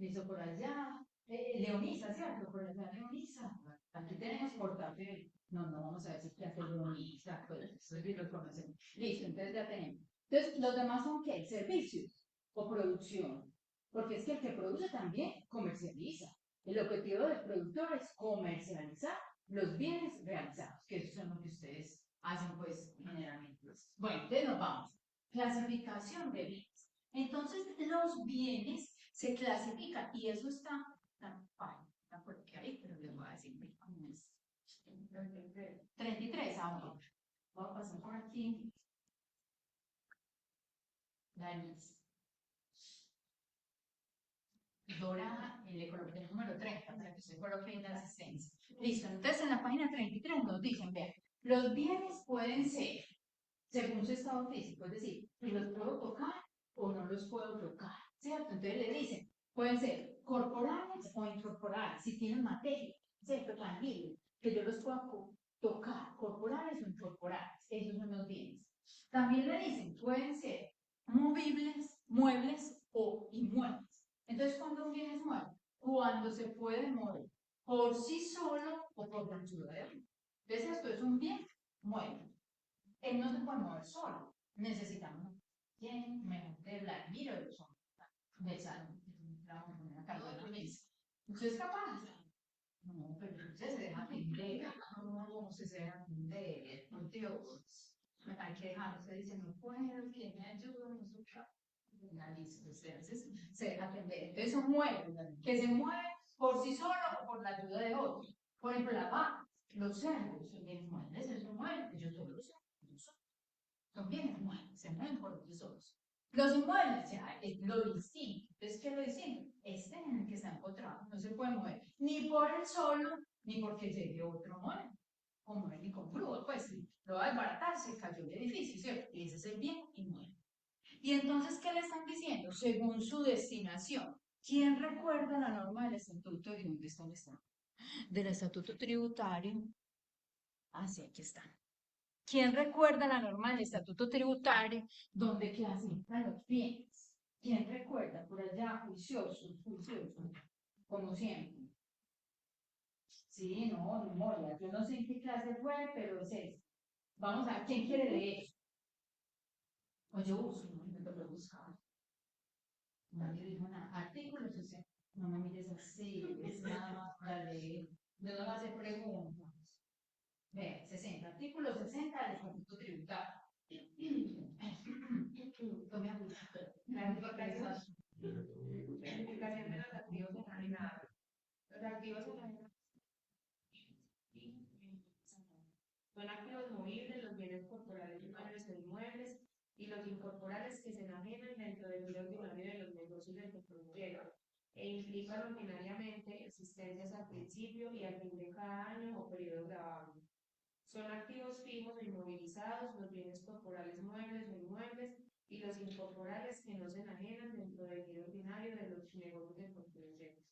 Listo, por allá. Leonisa, ¿cierto? Por allá, Leonisa. Aquí tenemos portafolio. No, no vamos a decir que hace Leonisa, pues eso sí lo conocemos. Listo, entonces ya tenemos. Entonces, los demás son ¿qué? Servicios o producción. Porque es que el que produce también comercializa. El objetivo del productor es comercializar los bienes realizados, que eso son lo que ustedes hacen, pues, generalmente. Bueno, entonces nos vamos. Clasificación de bienes. Entonces, los bienes se clasifican y eso está por aquí ahí, pero les voy a decir, 33 ahora. Voy a pasar por aquí. La lista. Dora le coloqué el número 30 para que se coloque en la asistencia. Listo, entonces en la página 33 nos dicen, vean, los bienes pueden ser según su estado físico, es decir, si los puedo tocar o no los puedo tocar, ¿cierto? Entonces le dicen, pueden ser corporales o incorporales, si tienen materia, ¿cierto? Tangible, que yo los pueda tocar, corporales o incorporales, esos son los bienes. También le dicen, pueden ser movibles, muebles o inmuebles. Entonces, ¿cuándo un bien es mueble? Cuando se puede mover por sí solo o por la ayuda de otro. Entonces, esto es un bien mueble. Él no se puede mover solo. Necesitamos quien me de Vladimir o de los hombres del salón. Vamos a poner a cargo de la mesa. ¿Usted es capaz? No, pero usted se deja atender. No, se deja atender. Por Dios. Hay que dejar. Usted dice, no puedo, que me ayude, no sé qué. Listo, usted se deja atender. Entonces son muebles que se mueven por sí solo o por la ayuda de otros. Por ejemplo, la vaca, los cerdos, son bienes muebles, esos muebles, yo solo los cerdos. Son bienes muebles, se mueven por ellos solos. Los inmuebles, ya, es lo distinto. Entonces, ¿qué es lo distinto? Este en el que está empotrado no se puede mover ni por el solo, ni porque llegue otro mueble. Como el con crudo, pues lo va a desbaratar, se cayó el edificio, ¿cierto? Y ese es el bien inmueble. Y entonces, ¿qué le están diciendo? Según su destinación. ¿Quién recuerda la norma del estatuto de dónde está el estado? Del estatuto tributario. Ah, sí, aquí está. ¿Quién recuerda la norma del estatuto tributario donde clasifican los bienes? ¿Quién recuerda? Por allá, juiciosos, juiciosos, como siempre. Sí, no, memoria. Yo no sé en qué clase fue, pero es eso. Vamos a ver, ¿quién quiere leer? O yo uso, no, yo te lo buscaba. No me dijo nada. Artículos, o sea, no me mires así, es nada más para leer. Yo no me hace preguntas. Vean, 60, artículo 60 del estatuto tributario. Tome agüita. Identificación de los activos denominados. Los activos denominados son activos movibles, los bienes corporales inmuebles o inmuebles y los incorporales que se enajenan dentro del giro ordinario de los negocios del que produjeron e implican ordinariamente existencias al principio y al fin de cada año o periodo grabable. Son activos fijos o inmovilizados, los bienes corporales muebles o inmuebles y los incorporales que no se enajenan dentro del giro ordinario de los negocios del que produjeron.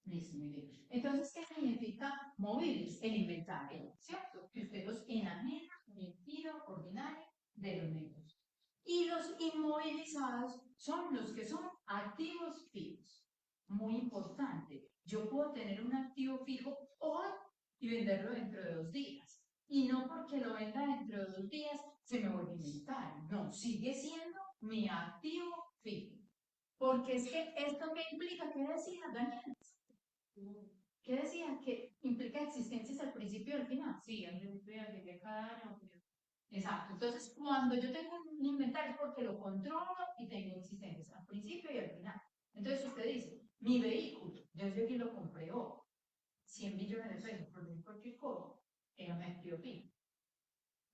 Listo, muy bien. Entonces, ¿qué significa móviles? El inventario, ¿cierto? Que usted los enajena en el giro ordinario de los negocios. Y los inmovilizados son los que son activos fijos. Muy importante. Yo puedo tener un activo fijo hoy y venderlo dentro de 2 días. Y no porque lo venda dentro de 2 días se me vuelve inventario. No, sigue siendo mi activo fijo. Porque es que esto que implica, ¿qué decía Daniel? ¿Qué decían? Que implica existencias al principio y al final. Sí, al principio y al fin de cada año. Exacto. Entonces, cuando yo tengo un inventario es porque lo controlo y tengo existencias al principio y al final. Entonces, usted dice, mi vehículo, yo llegué y lo compré hoy, 100 millones de pesos por decir cualquier cosa, era mi activo fijo.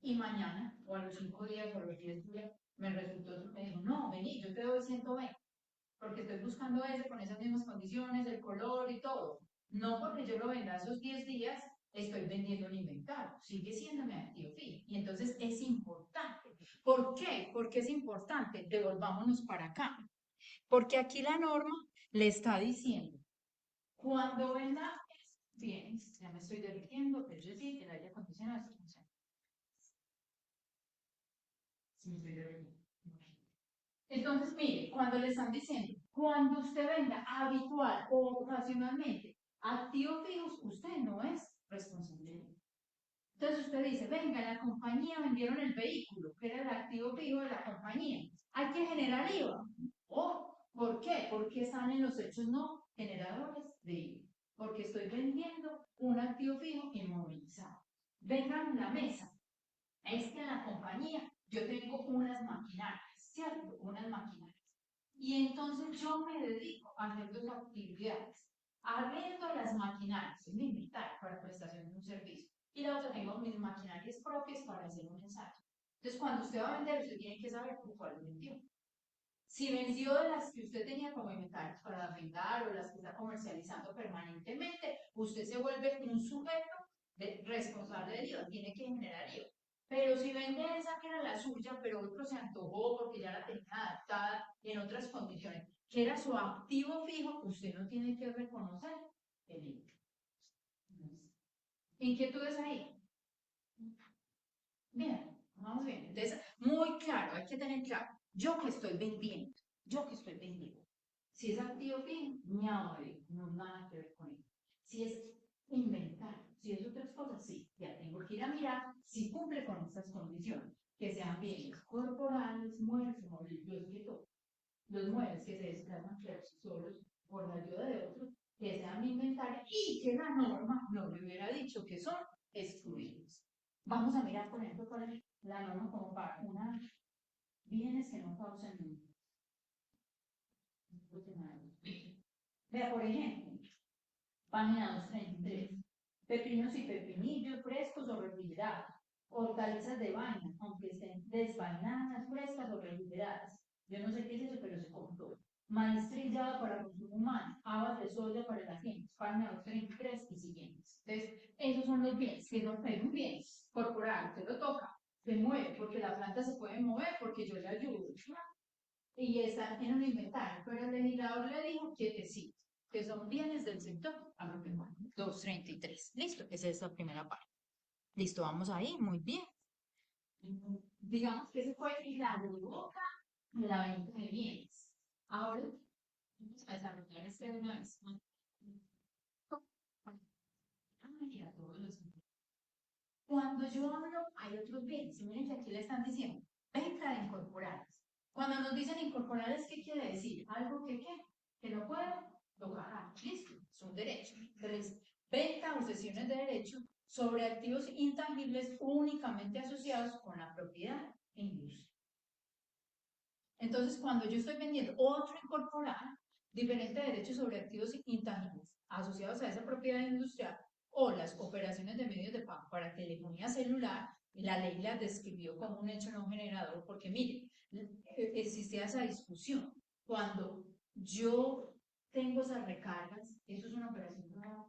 Y mañana, o a los 5 días, o a los 10 días, me resultó, me dijo, no, vení, yo te doy 120 porque estoy buscando ese con esas mismas condiciones, el color y todo. No porque yo lo venda esos 10 días, estoy vendiendo un inventario, sigue siendo mi activo fijo. Y entonces es importante. ¿Por qué? Porque es importante. Devolvámonos para acá. Porque aquí la norma le está diciendo, cuando venda bienes, ya me estoy derritiendo, pero yo sí, que el aire acondicionado está funcionando. Sí, me estoy derritiendo. Entonces, mire, cuando le están diciendo, Cuando usted venda habitual o ocasionalmente activos fijos, usted no es responsable. Entonces usted dice, venga, la compañía vendieron el vehículo, que era el activo fijo de la compañía. Hay que generar IVA. ¿Oh? ¿Por qué? Porque están en los hechos no generadores de IVA. Porque estoy vendiendo un activo fijo inmovilizado. Vengan a la mesa. Es que en la compañía yo tengo unas maquinarias, ¿cierto? Unas maquinarias. Y entonces yo me dedico a hacer dos actividades. Arrendo las maquinarias, es mi inventario para prestación de un servicio. Y la otra tengo mis maquinarias propias para hacer un ensayo. Entonces, cuando usted va a vender, usted tiene que saber por cuál vendió. Si vendió de las que usted tenía como inventarios para arrendar o las que está comercializando permanentemente, usted se vuelve un sujeto responsable del IVA, tiene que generar IVA. Pero si vende esa que era la suya, pero otro se antojó porque ya la tenía adaptada en otras condiciones, que era su activo fijo, usted no tiene que reconocer el IVA. ¿Inquietudes ahí? Bien, vamos bien. Entonces, muy claro, hay que tener claro, yo que estoy vendiendo, yo que estoy vendiendo. Si es activo fijo, no nada que ver con él. Si es inventario, si es otras cosas, sí, ya tengo que ir a mirar si cumple con estas condiciones, que sean bienes corporales, muebles, mobiliario, los muebles que se desplazan solos por la ayuda de otros, que sean mi inventario y que la norma no le hubiera dicho que son excluidos. Vamos a mirar, por ejemplo, cuál es la norma como para una bienes que no causan ningún. Vea, por ejemplo, página 233. Pepinos y pepinillos frescos o refrigerados. Hortalizas de vaina, aunque estén desvainadas, frescas o refrigeradas. Yo no sé qué es eso, pero se come todo. Maíz trillado para consumo humano. Habas de soya para la gente. Página 233 y siguientes. Entonces, esos son los bienes, que no es un bien corporal, usted lo toca, se mueve, porque la planta se puede mover, porque yo le ayudo. Y está en un inventario, pero el legislador le dijo quietecito, que son bienes del sector agropecuario. 233. Listo, esa es la primera parte. Listo, vamos ahí, muy bien. Digamos que ese fue la boca de la venta de bienes. Ahora vamos a desarrollar este de una vez. Cuando yo hablo, hay otros bienes. Y miren que aquí le están diciendo venta de incorporales. Cuando nos dicen incorporales, ¿qué quiere decir? Algo que ¿qué? Que no puedo tocar. Listo, es un derecho. Entonces, venta o sesiones de derecho sobre activos intangibles únicamente asociados con la propiedad e industria. Entonces, cuando yo estoy vendiendo otro incorporal, diferente derecho sobre activos intangibles asociados a esa propiedad industrial o las operaciones de medios de pago para telefonía celular, la ley las describió como un hecho no generador, porque mire, existía esa discusión. Cuando yo tengo esas recargas, eso es una operación no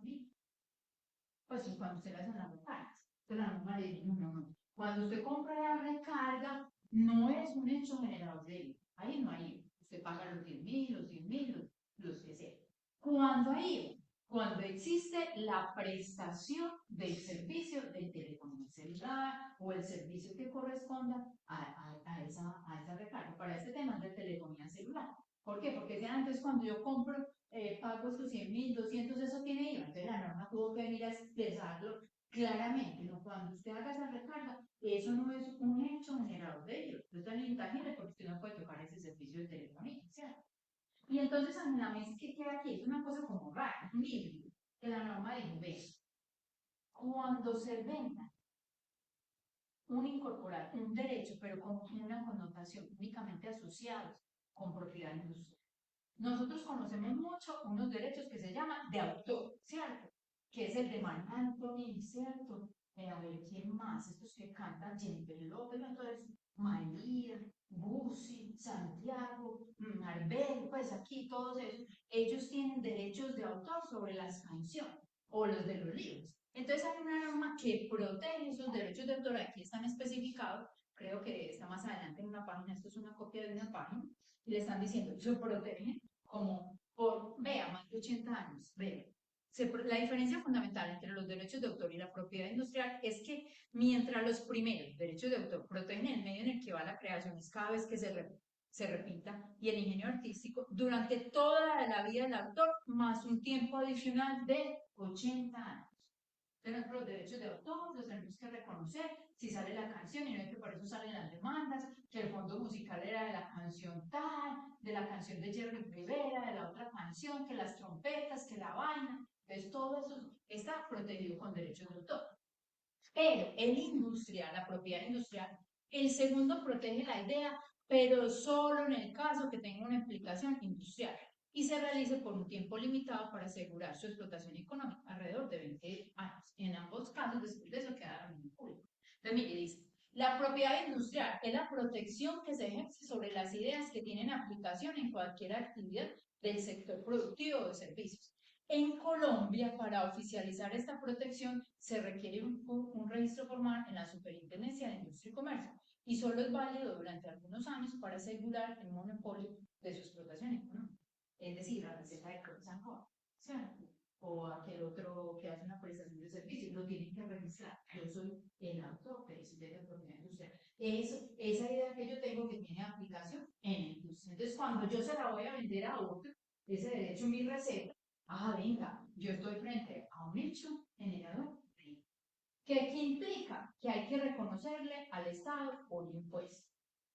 pues cuando usted le hacen las recargas. Entonces la norma le dice, no. Cuando usted compra la recarga, no es un hecho generador de IVA. Ahí no hay IVA. Usted paga los 10.000, los 100.000, los que sea. Cuando hay IVA, cuando existe la prestación del servicio de telefonía celular o el servicio que corresponda a esa recarga. Para este tema es de telefonía celular. ¿Por qué? Porque si antes cuando yo compro, pago estos 100.000, 200, eso tiene IVA. Entonces la norma tuvo que venir a expresarlo claramente. ¿No? Cuando usted haga esa recarga, eso no es un hecho generador de IVA. No es tan intangible porque usted no puede tocar ese servicio de telefonía, ¿cierto? Y entonces a la vez que queda aquí es una cosa como rara, un híbrido, que la norma dijo, ve, cuando se venda un incorporar, un derecho, pero con una connotación únicamente asociados con propiedad industrial. Nosotros conocemos mucho unos derechos que se llaman de autor, ¿cierto? Que es el de Marc Anthony, ¿cierto? A ver, ¿quién más? Estos que cantan Jennifer López, entonces, María, Bussi, Santiago, Maribel, pues aquí todos ellos tienen derechos de autor sobre las canciones o los de los libros. Entonces hay una norma que protege esos derechos de autor, aquí están especificados, creo que está más adelante en una página, esto es una copia de una página, y le están diciendo, se protege como por, vea, más de 80 años, vea. La diferencia fundamental entre los derechos de autor y la propiedad industrial es que mientras los primeros derechos de autor protegen el medio en el que va la creación, es cada vez que se repita, y el ingenio artístico durante toda la vida del autor, más un tiempo adicional de 80 años. Entonces, los derechos de autor los tenemos que reconocer si sale la canción y no es que por eso salen las demandas, que el fondo musical era de la canción tal, de la canción de Jerry Rivera, de la otra canción, que las trompetas, que la vaina. Entonces, todo eso está protegido con derechos de autor. Pero el industrial, la propiedad industrial, el segundo protege la idea, pero solo en el caso que tenga una implicación industrial y se realice por un tiempo limitado para asegurar su explotación económica, alrededor de 20 años. En ambos casos, después de eso, quedaron en público. Entonces, mire, dice, la propiedad industrial es la protección que se ejerce sobre las ideas que tienen aplicación en cualquier actividad del sector productivo o de servicios. En Colombia, para oficializar esta protección, se requiere un registro formal en la Superintendencia de Industria y Comercio y solo es válido durante algunos años para asegurar el monopolio de su explotación económica. Es decir, la receta de Cruz ¿cierto? O aquel otro que hace una prestación de servicios, lo tienen que registrar. Yo soy el autor de esa propiedad industrial. Esa idea que yo tengo que tiene aplicación en la industria. Entonces, cuando yo se la voy a vender a otro, ese derecho, mi receta, venga, yo estoy frente a un hecho generador ¿qué implica? Que hay que reconocerle al Estado por impuesto.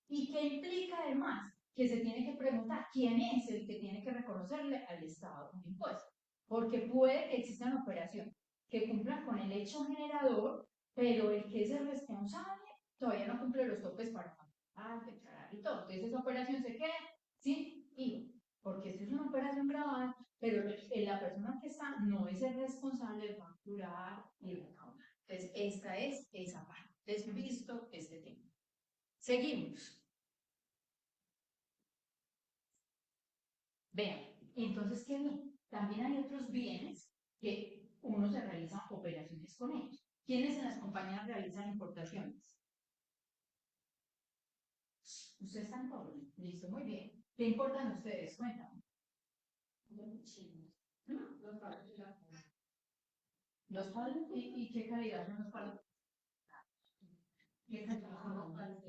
¿Y qué implica además? Que se tiene que preguntar quién es el que tiene que reconocerle al Estado un impuesto. Porque puede que existan operaciones que cumplan con el hecho generador, pero el que es el responsable todavía no cumple los topes para declarar y todo. Entonces esa operación se queda sin IVA. Porque esto es una operación grabada, pero la persona que está no es el responsable de facturar y de recaudar. Entonces, esta es esa parte. Entonces, visto este tema. Seguimos. Vean, entonces, ¿qué bien? También hay otros bienes que uno se realiza operaciones con ellos. ¿Quiénes en las compañías realizan importaciones? Ustedes están todos. Listo, muy bien. ¿Qué importan ustedes? Cuéntame. Los palos. ¿Y qué calidad son los palos? ¿Qué calidad son los palos?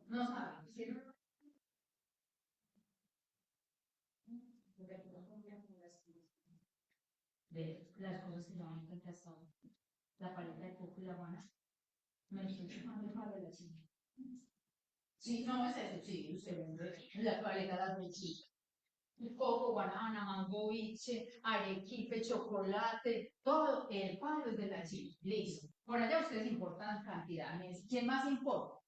No saben. ¿Sí? De las cosas que no han contrastado. La paleta de coco y la guana. Me lo estoy chupando para la chica. Sí, no es eso, sí, usted vende la paleta de las lechitas. El coco, banana, mango, biche, arequipe, chocolate, todo el palo es de la chica. Listo. Por allá ustedes importan cantidades. ¿Quién más importa?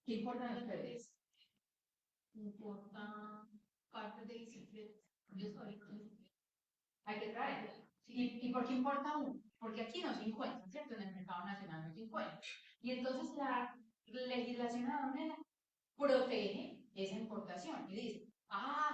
¿Qué importan ustedes? Importan partes de bicicleta. Yo soy hay que traerla. ¿Y por qué importa uno? Porque aquí no se encuentra, ¿cierto? En el mercado nacional no se encuentra. Y entonces la legislación aduanera protege esa importación y dice,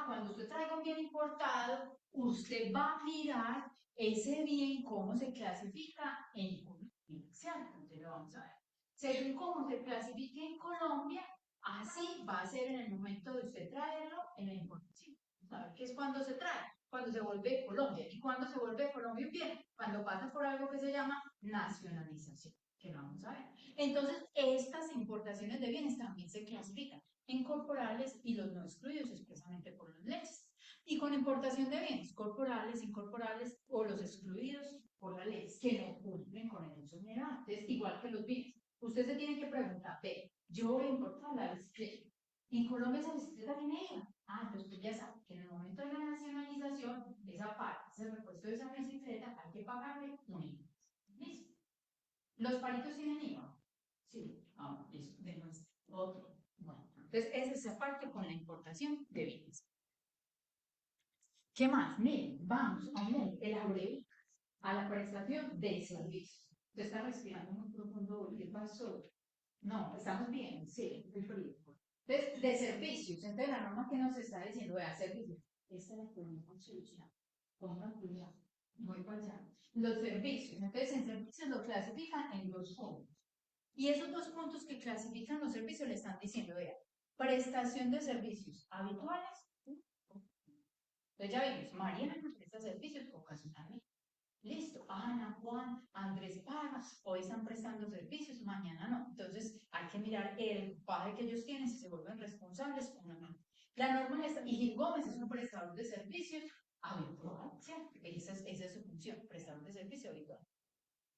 cuando usted traiga un bien importado, usted va a mirar ese bien, cómo se clasifica en Colombia, ¿cierto? Entonces lo vamos a ver. Según cómo se clasifique en Colombia, así va a ser en el momento de usted traerlo en la importación. ¿Sabe qué es cuando se trae? Cuando se vuelve Colombia. ¿Y cuando se vuelve Colombia un bien? Cuando pasa por algo que se llama nacionalización, que lo vamos a ver. Entonces, estas importaciones de bienes también se clasifican en corporales y los no excluidos expresamente por las leyes. Y con importación de bienes corporales, incorporales o los excluidos por las leyes que no cumplen con el uso general. Entonces, igual que los bienes. Usted se tiene que preguntar, yo voy a importar la bicicleta. En Colombia esa bicicleta tiene IVA. Entonces usted ya sabe que en el momento de la nacionalización, esa parte, ese repuesto de esa bicicleta, hay que pagarle un IVA. ¿Listo? ¿Los palitos tienen IVA? Sí. Listo. Después, otro. Bueno, entonces esa es esa parte con la importación de bienes. ¿Qué más? Miren, vamos a un elaboré a la prestación de servicios. Usted está respirando muy profundo, ¿qué pasó? No, estamos bien, sí, estoy frío. Entonces, de servicios, entonces la norma que nos está diciendo, vea, servicios, esta es la primera solución. Ponga cuidado, voy para allá. Los servicios, entonces en servicios lo clasifican en dos puntos. Y esos dos puntos que clasifican los servicios le están diciendo, vea, prestación de servicios habituales. Entonces ya vimos, Mariana presta servicios ocasionalmente. Listo, Ana, Juan, Andrés paga, hoy están prestando servicios, mañana no. Entonces, hay hay que mirar el cuadro que ellos tienen, si se vuelven responsables o no. La norma está, y Gil Gómez es un prestador de servicios habitual, ¿cierto? Esa es su función, prestador de servicio habitual.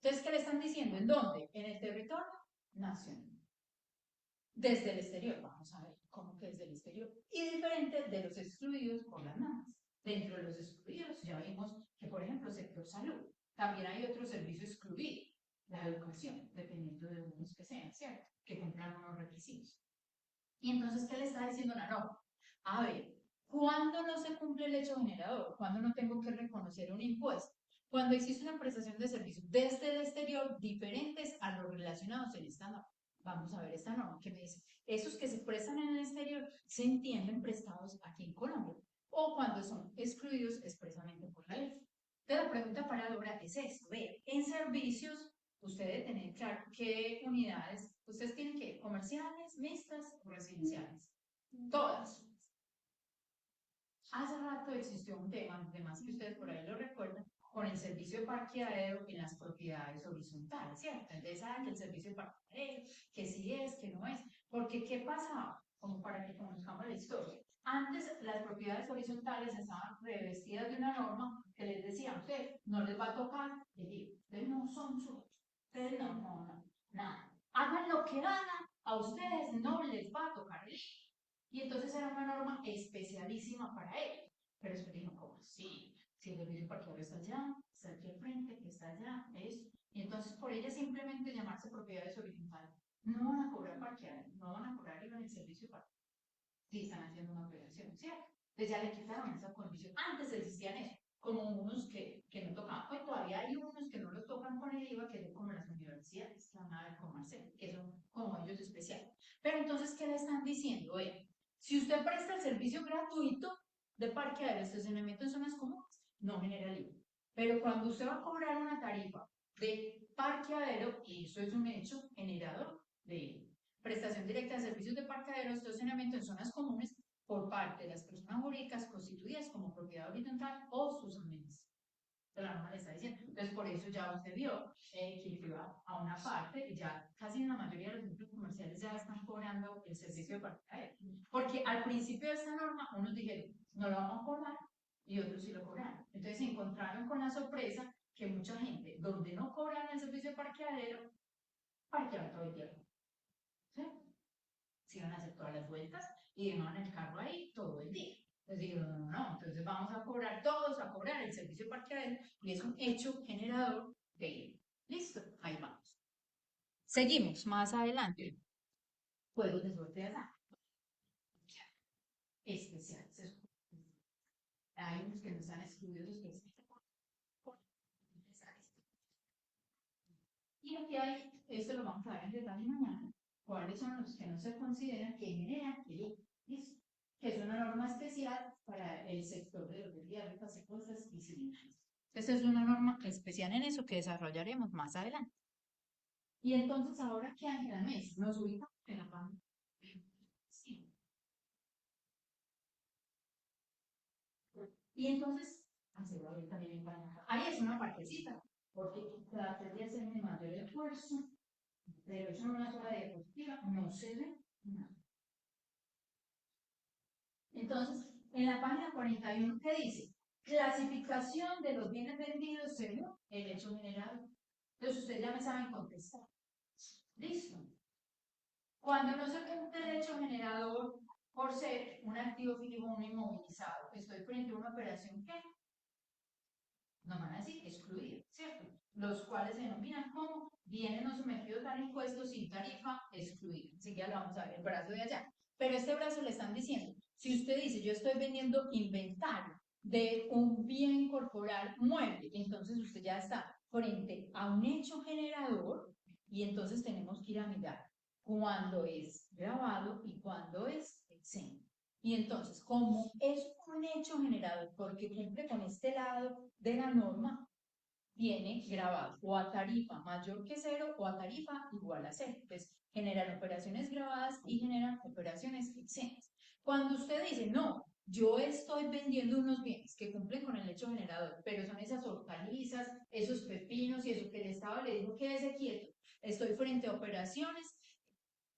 Entonces, ¿qué le están diciendo? ¿En dónde? En el territorio nacional. Desde el exterior, vamos a ver cómo que desde el exterior. Y diferente de los excluidos por las normas. Dentro de los excluidos ya vimos que, por ejemplo, sector salud, también hay otro servicio excluido, la educación, dependiendo de unos que sean, ¿cierto? Que cumplan unos requisitos. Y entonces, ¿qué le está diciendo la norma? A ver, ¿cuándo no se cumple el hecho generador? ¿Cuándo no tengo que reconocer un impuesto? Cuando existe una prestación de servicios desde el exterior diferentes a los relacionados en esta norma. Vamos a ver esta norma que me dice, esos que se prestan en el exterior se entienden prestados aquí en Colombia o cuando son excluidos expresamente por la ley. Entonces la pregunta para Dora es esto, ver, en servicios usted debe tener claro qué unidades, ustedes tienen que comerciales, mixtas o residenciales. Todas. Hace rato existió un tema, además que ustedes por ahí lo recuerdan, con el servicio de parqueadero en las propiedades horizontales, ¿cierto? Entonces saben que el servicio de parqueadero, que sí es, que no es, porque ¿qué pasaba? Como para que conozcamos la historia. Antes las propiedades horizontales estaban revestidas de una norma que les decía, usted no les va a tocar el ustedes no son suyos, ustedes no, nada. Hagan lo que hagan, a ustedes no les va a tocar el IVA. Y entonces era una norma especialísima para ellos. Pero después dijo, ¿cómo así? Si el servicio parqueadero está aquí al frente, está allá, eso. Y entonces por ella simplemente llamarse propiedades horizontales, no van a cobrar parqueadero, no van a cobrar IVA en el servicio de parqueadero. Sí, están haciendo una operación, ¿cierto? Entonces ya le quitaron esa condición. Antes existían eso, como unos que no tocaban. Hoy todavía hay unos que no lo tocan con el IVA, que son como las universidades, la nave comercial, que son como ellos especiales. Pero entonces, ¿qué le están diciendo? Si usted presta el servicio gratuito de parqueadero, estacionamiento en zonas comunes, no genera IVA. Pero cuando usted va a cobrar una tarifa de parqueadero, y eso es un hecho generador de IVA. Prestación directa de servicios de parqueadero, estacionamiento en zonas comunes por parte de las personas jurídicas constituidas como propiedad horizontal o sus amenazas. La norma le está diciendo. Entonces, por eso ya usted vio que iba a una parte y ya casi en la mayoría de los centros comerciales ya están cobrando el servicio de parqueadero. Porque al principio de esta norma, unos dijeron, no lo vamos a cobrar, y otros sí lo cobraron. Entonces, se encontraron con la sorpresa que mucha gente, donde no cobran el servicio de parqueadero, parqueaban todo el tiempo. ¿Sí? Se iban a hacer todas las vueltas y dejaban el carro ahí todo el día. Entonces digo, no, entonces vamos a cobrar todos, a cobrar el servicio de parqueadero y es un hecho generador de IVA. Listo, ahí vamos. Seguimos más adelante. Juegos de suerte de azar. Especiales. Hay unos que no están excluidos especialmente por y aquí hay, esto lo vamos a ver en detalle mañana, cuáles son los que no se consideran que generan el IVA. ¿Listo? Que es una norma especial para el sector de lotería, rentas y cosas y similares. Esta es una norma especial en eso que desarrollaremos más adelante. Y entonces, ahora que Ángela Mes nos ubicamos en la página. Sí. Y entonces, aseguraré también en página. Ahí es una partecita, porque traté de hacer mi mayor esfuerzo, pero eso en una sola diapositiva no se ve nada. Entonces, en la página 41, ¿qué dice? Clasificación de los bienes vendidos según el hecho generado. Entonces, ustedes ya me saben contestar. Listo. Cuando no se cumple el hecho generador por ser un activo fijo o un inmovilizado, estoy frente a una operación que nos van a decir excluida, ¿cierto? Los cuales se denominan como bienes no sometidos al impuesto sin tarifa excluida. Así que ya lo vamos a ver, el brazo de allá. Pero este brazo le están diciendo, si usted dice yo estoy vendiendo inventario de un bien corporal mueble, entonces usted ya está frente a un hecho generador y entonces tenemos que ir a mirar cuándo es grabado y cuándo es exento. Y entonces, como es un hecho generado porque cumple con este lado de la norma, viene grabado o a tarifa mayor que cero o a tarifa igual a cero. Entonces, generan operaciones grabadas y generan operaciones exentas. Cuando usted dice, no, yo estoy vendiendo unos bienes que cumplen con el hecho generador, pero son esas hortalizas, esos pepinos y eso que el Estado le dijo quédese quieto, estoy frente a operaciones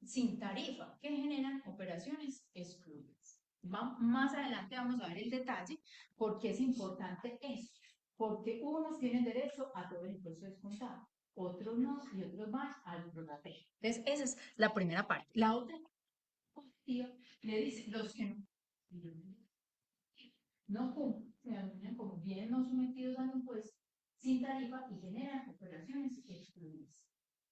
sin tarifa que generan operaciones excluidas. Más adelante vamos a ver el detalle porque es importante eso, porque unos tienen derecho a todo el impuesto descontado, otros no y otros van al prorrateo. Entonces, esa es la primera parte. La otra cuestión le dice los que no cumplen, se denominan como bienes no sometidos al impuesto sin tarifa y generan operaciones excluidas.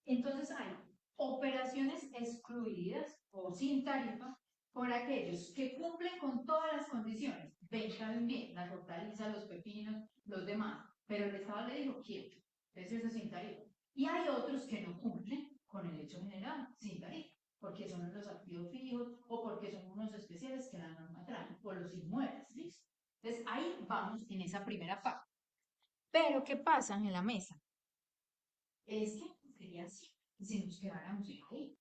Entonces hay operaciones excluidas o sin tarifa por aquellos que cumplen con todas las condiciones, venta de un bien, las hortalizas, los pepinos, los demás, pero el Estado le dijo quiero, entonces eso es sin tarifa. Y hay otros que no cumplen con el hecho general, sin tarifa, porque son los activos fijos o porque son unos especiales que la norma trae, o los inmuebles, ¿listo? Entonces ahí vamos en esa primera parte. Pero ¿qué pasa en la mesa? Es que sería así, si nos quedáramos ahí.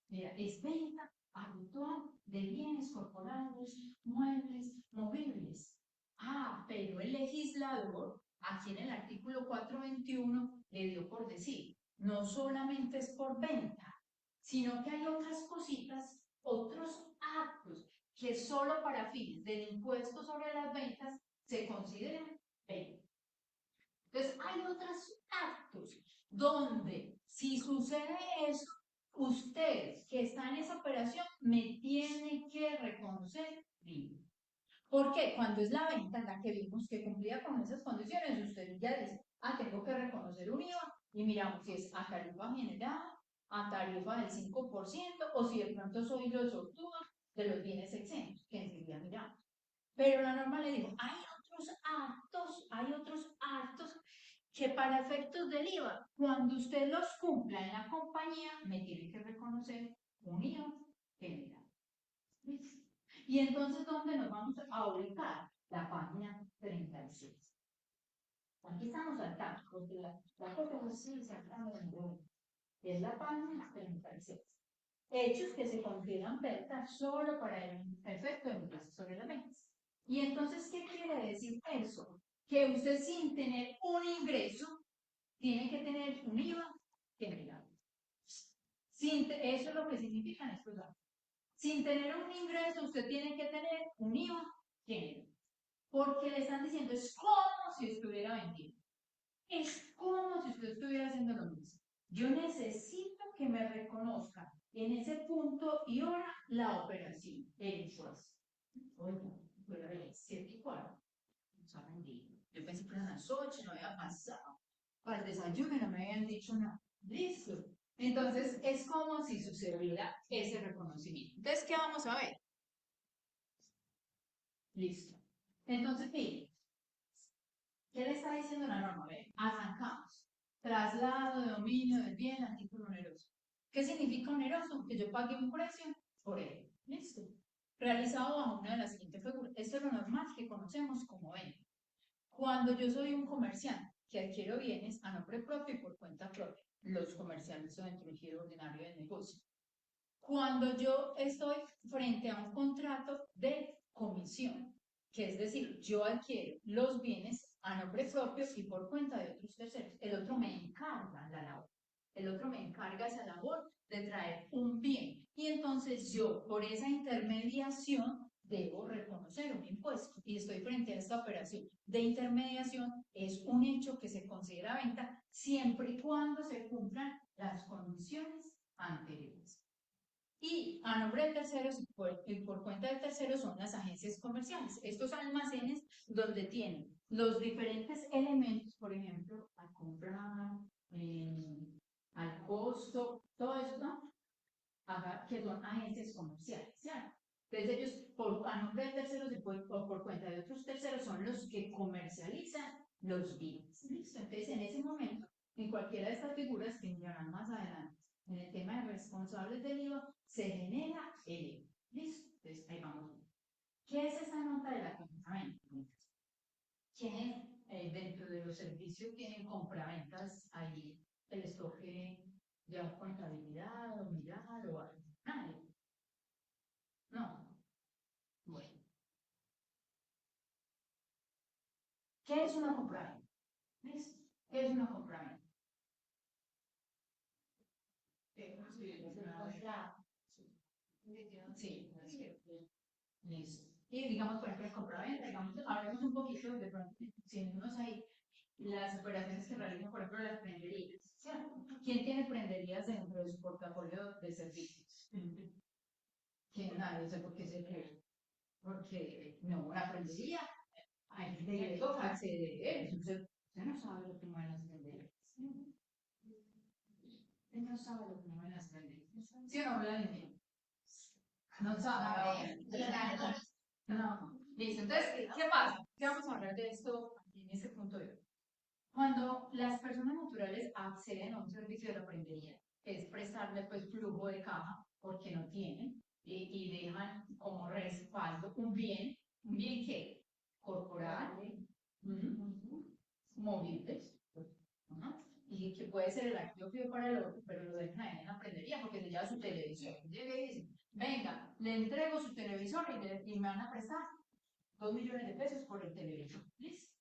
Mira, es venta habitual de bienes corporales, muebles, movibles. Ah, pero el legislador, aquí en el artículo 421, le dio por decir, no solamente es por venta, sino que hay otras cositas, otros actos que solo para fines del impuesto sobre las ventas se consideran venta. Entonces, hay otros actos donde, si sucede eso, usted que está en esa operación me tiene que reconocer IVA. Porque cuando es la venta en la que vimos que cumplía con esas condiciones, usted ya dice, tengo que reconocer un IVA y miramos si es a tarifa general, a tarifa del 5%, o si de pronto soy yo sortuda de los bienes exentos, que enseguida miramos. Pero la norma le dijo, hay otros actos que para efectos del IVA, cuando usted los cumpla en la compañía, me tiene que reconocer un IVA general. Y entonces, ¿dónde nos vamos a ubicar? La página 36. Aquí estamos saltando, porque la cosa es así, saltando de nuevo. Es la página 36. Hechos que se consideran ventas solo para el efecto de impuesto sobre las ventas. Y entonces, ¿qué quiere decir eso? Que usted sin tener un ingreso tiene que tener un IVA general. Eso es lo que significan estos datos. Sin tener un ingreso, usted tiene que tener un IVA general. Porque le están diciendo, es como si estuviera vendiendo. Es como si usted estuviera haciendo lo mismo. Yo necesito que me reconozca en ese punto y hora la operación, el impuesto. Oiga, fue a las 7:15. Yo pensé que eran las 8, no había pasado. Para el desayuno no me habían dicho nada. Listo. Entonces es como si sucediera ese reconocimiento. Entonces, ¿qué vamos a ver? Listo. Entonces, mire, ¿qué le está diciendo la norma? Ve, arrancamos. Traslado de dominio del bien a título oneroso. ¿Qué significa oneroso? Que yo pague un precio por él. Listo. Realizado bajo una de las siguientes figuras. Esto es lo normal que conocemos como venta. Cuando yo soy un comerciante que adquiero bienes a nombre propio y por cuenta propia, los comerciales son dentro del giro ordinario del negocio. Cuando yo estoy frente a un contrato de comisión, que es decir, yo adquiero los bienes a nombre propio y por cuenta de otros terceros, el otro me encarga la labor, el otro me encarga esa labor de traer un bien y entonces yo por esa intermediación debo reconocer un impuesto y estoy frente a esta operación de intermediación, es un hecho que se considera venta siempre y cuando se cumplan las condiciones anteriores. Y a nombre de terceros y por cuenta de terceros son las agencias comerciales. Estos almacenes donde tienen los diferentes elementos, por ejemplo, al comprar, al costo, todo eso, ¿no? Que son agencias comerciales, ¿cierto? Entonces ellos, a nombre de terceros o por cuenta de otros terceros, son los que comercializan los bienes. ¿Listo? Entonces en ese momento, en cualquiera de estas figuras que mirarán más adelante, en el tema de responsables del IVA, se genera el IVA. ¿Listo? Entonces ahí vamos. ¿Qué es esa nota de la compraventa? ¿Quiénes dentro de los servicios tienen compraventas ahí? El estoque ya contabilidad o mirar o algo. Nadie. No. Bueno. ¿Qué es una compraventa? ¿Ves? ¿Qué es una compraventa? Listo. Y digamos, por ejemplo, el compraventa, digamos, hablemos un poquito de pronto, si unos hay las operaciones que realizan, por ejemplo, las prenderías, ¿cierto? ¿Quién tiene prenderías dentro de su portafolio de servicios? ¿Quién? Nadie, o sea, ¿por qué se cree? Porque no, una prendería, hay gente que le toca acceder, usted no sabe lo que mueven las prenderías. Usted no sabe lo que mueven las prenderías. ¿Sí o no, Vladimir? No sabe. No. Listo. Entonces, ¿qué pasa? ¿Qué vamos a hablar de esto aquí en este punto de hoy? Cuando las personas naturales acceden a un servicio de la prendería, que es prestarle pues flujo de caja, porque no tienen, y dejan como respaldo un bien que corporal, movibles, ¿no? Y que puede ser el activo fijo para el otro, pero lo dejan ahí en la prendería porque se lleva su televisor. Llega y dice, venga, le entrego su televisor y me van a prestar 2 millones de pesos por el televisor. ¿Listo?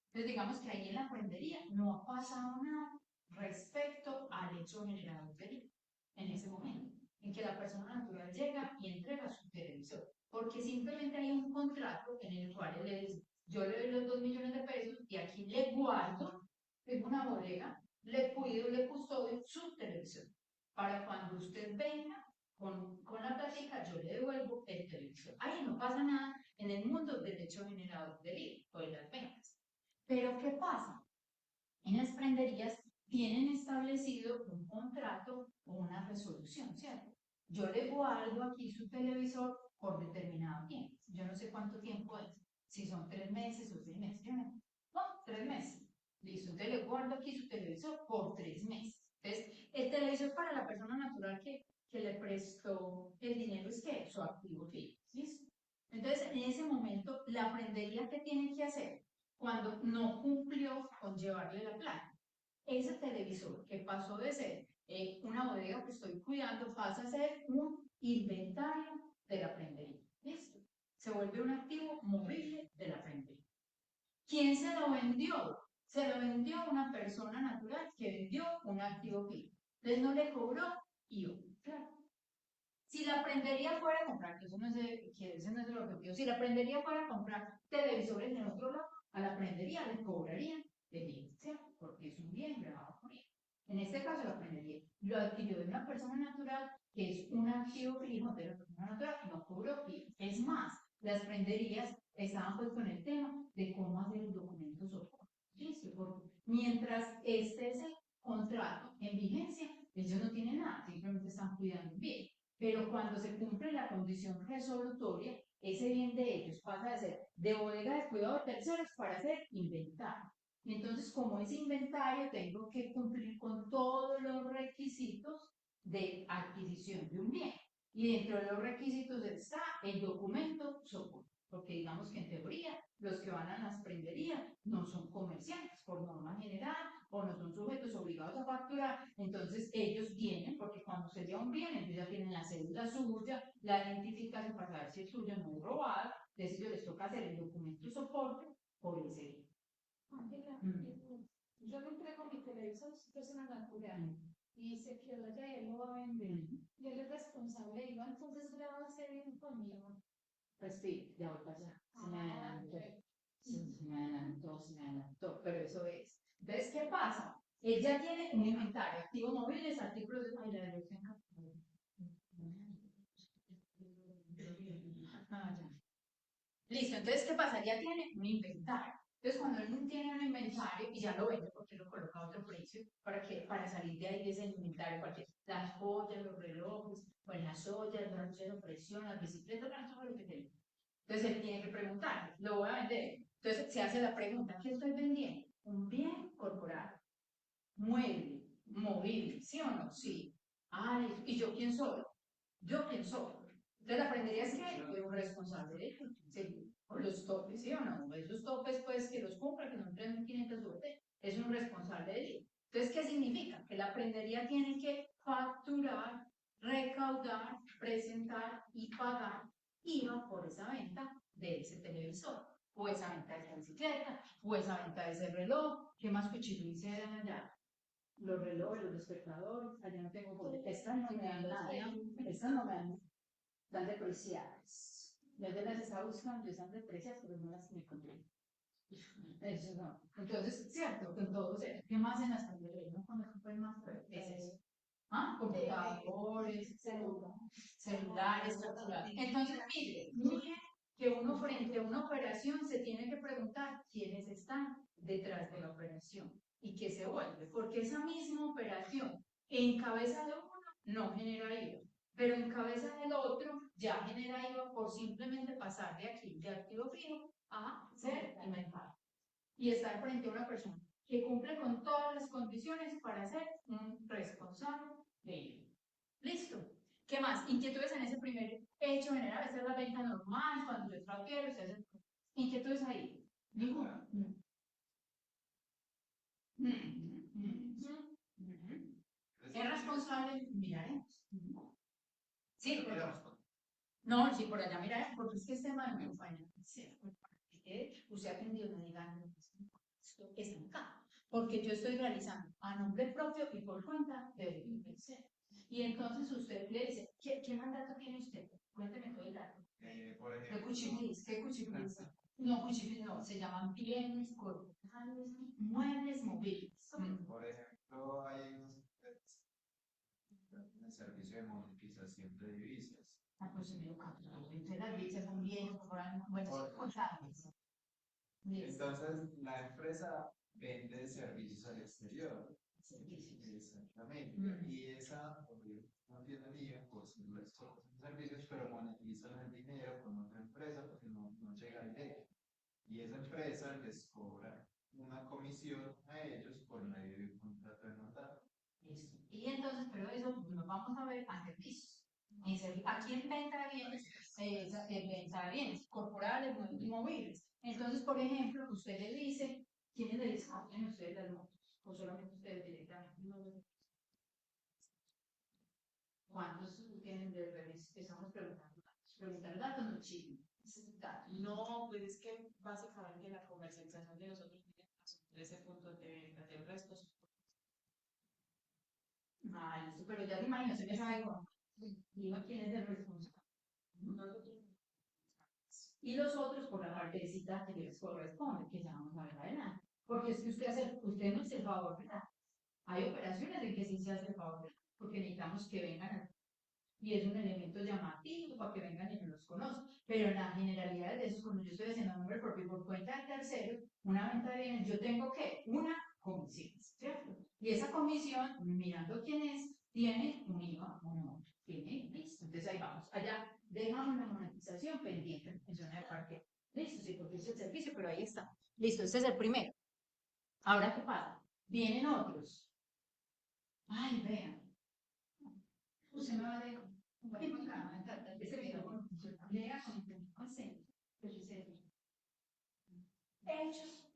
Entonces digamos que ahí en la prendería no ha pasado nada respecto al hecho generador de delito en ese momento, en que la persona natural llega y entrega su televisor, porque simplemente hay un contrato en el cual él le dice, yo le doy los 2 millones de pesos y aquí le guardo, tengo una bodega, le cuido, le custodio su televisor, para cuando usted venga con la plática, yo le devuelvo el televisor. Ahí no pasa nada en el mundo del hecho generador de delito o de las ventas. Pero ¿qué pasa? En las prenderías tienen establecido un contrato o una resolución, ¿cierto? Yo le guardo aquí su televisor por determinado tiempo. Yo no sé cuánto tiempo es, si son 3 meses o 6 meses. No, 3 meses. Listo, entonces le guardo aquí su televisor por 3 meses. Entonces, el televisor para la persona natural que le prestó el dinero es que su activo fijo. ¿Listo? Entonces, en ese momento, la prendería que tiene que hacer cuando no cumplió con llevarle la plata. Ese televisor que pasó de ser una bodega que estoy cuidando pasa a ser un inventario de la prendería. ¿Listo? Se vuelve un activo movible de la prendería. ¿Quién se lo vendió? Se lo vendió una persona natural que vendió un activo fijo. Entonces no le cobró IVA. Claro. Si la prendería fuera a comprar, que ese no es el objetivo, si la prendería fuera a comprar televisores en el otro lado, a la prendería le cobrarían de licencia, porque es un bien grabado por ella. En este caso, la prendería lo adquirió de una persona natural, que es un activo fijo de la persona natural, no cobró IVA. Es más, las prenderías estaban pues con el tema de cómo hacer el documento soporte. ¿Listo? Porque mientras este es el contrato en vigencia, ellos no tienen nada, simplemente están cuidando un bien. Pero cuando se cumple la condición resolutoria, ese bien de ellos pasa de ser de bodega de cuidado de terceros para ser inventario. Y entonces, como es inventario, tengo que cumplir con todos los requisitos de adquisición de un bien. Y dentro de los requisitos está el documento soporte. Porque digamos que en teoría los que van a las prenderías no son comerciantes por norma general o no son sujetos obligados a facturar, entonces ellos tienen, porque cuando se lleva un bien, ellos ya tienen la cédula suya, la identificación para saber si el suyo no es robado, entonces ellos les toca hacer el documento soporte por ese bien. Yo le entrego mi televisor a su persona natural y se quedó allá y él lo va a vender. Y él es responsable, y entonces le va a hacer bien conmigo. Pues sí, ya voy para allá. Se me adelantó, pero eso es. Entonces, ¿qué pasa? Él ya tiene un inventario, activos móviles, artículos de... Ay, la dirección. Ah, ya. Listo, entonces, ¿qué pasa? Ya tiene un inventario. Entonces, cuando él tiene un inventario y ya lo vende, porque lo coloca a otro precio, para salir de ahí de ese inventario, cualquier, las joyas, los relojes, pues las ollas, las ollas de presión, las bicicletas, todo lo que tiene. Entonces, él tiene que preguntar, ¿lo voy a vender? Entonces, se hace la pregunta, ¿qué estoy vendiendo? Un bien corporal, mueble, movible, ¿sí o no? Sí. Ah, ¿y yo quién soy? ¿Yo quién soy? Entonces, la prendería es que un responsable de ello, ¿sí? Por los topes, ¿sí o no? Esos topes, pues, que los compra, que son 3.500 UF, es un responsable de ello. Entonces, ¿qué significa? Que la prendería tiene que facturar, recaudar, presentar y pagar IVA por esa venta de ese televisor, o esa venta de esa bicicleta, o esa venta de ese reloj. ¿Qué más cuchillo hice allá? Los relojes, los despertadores, allá no tengo. Estas no me dan nada, estas no me dan, están depreciadas. Yo de las estaba buscando, esas de precios, pero no las encontré. Eso no. Entonces, cierto, que todos, ¿qué más en las carreras? ¿No? Cuando compran más veces. ¿Ah? Computadores, celulares, capturados. Entonces, mire que uno frente a una operación se tiene que preguntar quiénes están detrás de la operación y qué se vuelve, porque esa misma operación en cabeza de uno no genera IVA, pero en cabeza del otro ya genera IVA por simplemente pasar de aquí, de activo fijo, a ser inventario. Y estar frente a una persona que cumple con todas las condiciones para ser un responsable de IVA. Listo. ¿Qué más? Inquietudes en ese primer hecho general. Esa es la venta normal, cuando yo transfiero, ustedes. Inquietudes ahí. Ninguna. ¿Es responsable? Miraremos. Sí, no, sí, por allá miraremos, porque es que este tema de España. Usted ha atendido una digan, esto es acá. Porque yo estoy realizando a nombre propio y por cuenta de IPC. Y entonces usted le dice, ¿qué mandato tiene usted? Cuénteme todo el dato. Por ¿Qué ejemplo, cuchiflis? ¿Qué cuchiflis? No, cuchiflis no, se llaman bienes corporales, muebles móviles. por ejemplo, hay un servicio de monetización de divisas. Ah, pues se me lo capto. Entonces las divisas son bienes corporales, buenos contables. Entonces, la empresa vende servicios al exterior. Exactamente. Y esa, no tiene IVA, pues son servicios, pero monetizan el dinero con otra empresa porque no llega directo. Y esa empresa les cobra una comisión a ellos por medio de un contrato de notario. Listo. Y entonces, pero eso nos vamos a ver a servicios. Aquí en venta de bienes, venta de bienes corporales, móviles. Entonces, por ejemplo, usted le dice, ¿quiénes le disponen ustedes las motos? O solamente ustedes directamente. ¿Cuántos tienen de redes? Estamos preguntando datos. Preguntar datos no chisme. No, pues es que básicamente la comercialización de nosotros tiene 13 puntos de venta, del resto Ah, listo, pero ya te imaginas, usted ya sabe cómo. Digo, ¿quién es el responsable? nosotros. Y los otros por la partecita que les corresponde, que ya vamos a ver adelante. Porque es que usted no es el favor, ¿verdad? Hay operaciones en que sí se hace el favor, ¿verdad? Porque necesitamos que vengan y es un elemento llamativo para que vengan y nos los conozcan. Pero en la generalidad de eso, cuando yo estoy haciendo nombre propio por cuenta del tercero, una venta de bienes, yo tengo que una comisión, ¿cierto? Y esa comisión, mirando quién es, tiene un IVA o no. Tiene, listo. Entonces ahí vamos. Allá dejamos la monetización pendiente en zona de parque. Listo, sí, porque es el servicio, pero ahí está. Listo, este es el primero. Ahora, ¿qué pasa? Vienen otros. Ay, vean. Usted me va a dejar. Lea con acento. Hechos.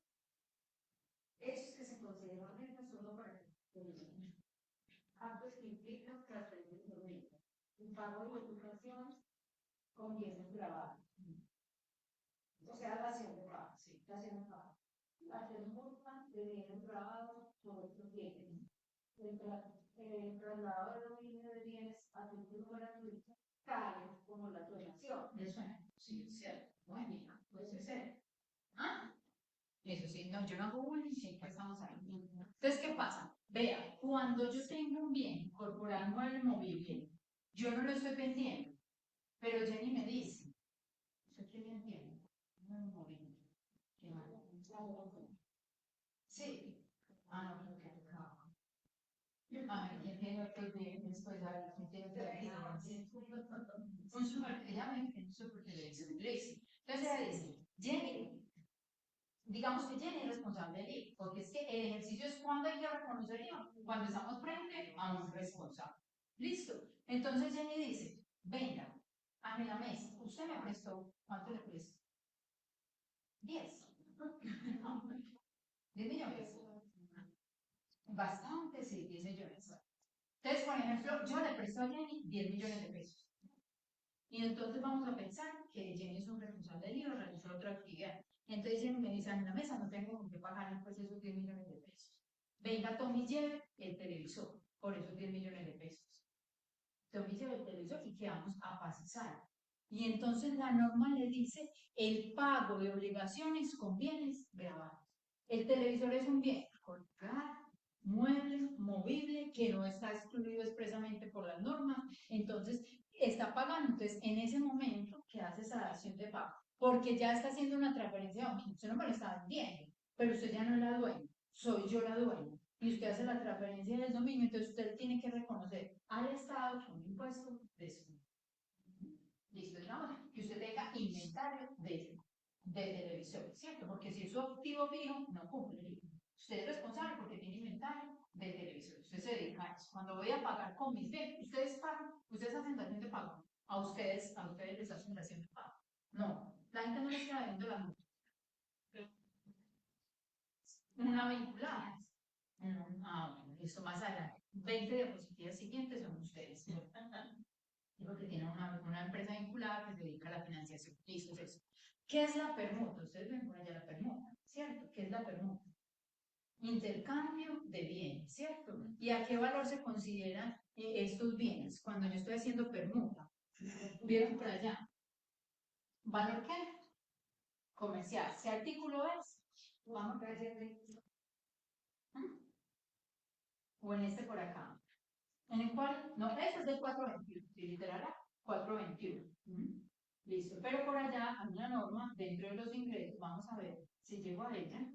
Hechos que se consideran rentas solo para el actos que implican transferencia de renta. El pago de ocupación con bienes grabados. O sea, dación de pago. Sí, dación de pago. Hacer multa de bienes grabados sobre otros bienes. El traslado de dominio de bienes a título gratuito cae como la donación. ¿Le suena? Sí, es cierto. Muy bien, puede ser. ¿Ah? Eso sí, no, yo no hago bullying, sí, que estamos ahí. Entonces, ¿qué pasa? Vea, cuando yo tengo un bien corporal mueble movible, yo no lo estoy vendiendo, pero Jenny me dice, ¿usted qué bien tiene? No, movible. ¿Qué más? Sí. Ah, no, porque no. Ay, qué genio que bien, después a ver, un super, ella me dice, un super televisor. Entonces ella dice, Jenny, digamos que Jenny es responsable del IVA, porque es que el ejercicio es cuando hay que reconocer IVA, cuando estamos frente a un responsable. Listo. Entonces Jenny dice, venga, a la mesa, usted me prestó, ¿cuánto le presto? 10. 10 millones. Bastante, sí, 10 millones. Entonces, por ejemplo, yo le presto a Jenny 10 millones de pesos. Y entonces vamos a pensar que Jenny es un responsable del IVA, realizó otra actividad. Entonces Jenny me dice, en la mesa no tengo con qué pagar pues esos 10 millones de pesos. Venga, Tommy lleve el televisor por esos 10 millones de pesos. Tommy lleva el televisor y quedamos a paz y sal. Y entonces la norma le dice el pago de obligaciones con bienes grabados. El televisor es un bien colgar, mueble, movible, que no está excluido expresamente por las normas, entonces está pagando. Entonces, en ese momento que hace esa dación de pago, porque ya está haciendo una transferencia de dominio, usted no me lo está vendiendo, pero usted ya no es la dueña, soy yo la dueña, y usted hace la transferencia del dominio, entonces usted tiene que reconocer al Estado un impuesto de su. Listo, digamos que usted tenga inventario de televisores, ¿cierto? Porque si es su activo fijo, no cumple. Usted es responsable porque tiene inventario de televisores. Usted se dedica a eso. Cuando voy a pagar con mis bienes, ustedes pagan, ustedes hacen dación de pago. A ustedes les hacen dación de pago. No, la gente no les queda viendo la multa. Una vinculada. Bueno, listo, más adelante. 20 diapositivas siguientes son ustedes. Porque tienen una empresa vinculada que se dedica a la financiación. Listo, es eso. ¿Qué es la permuta? Ustedes ven por allá la permuta, ¿cierto? ¿Qué es la permuta? Intercambio de bienes, ¿cierto? ¿Y a qué valor se consideran estos bienes cuando yo estoy haciendo permuta? ¿Vieron por allá? ¿Valor qué? Comercial. ¿Qué artículo es? Vamos a ver. O en este por acá. En el cual, no, ese es del 421, ¿sí? Literal, 421. Listo, pero por allá hay una norma dentro de los ingresos, vamos a ver si llego a ella.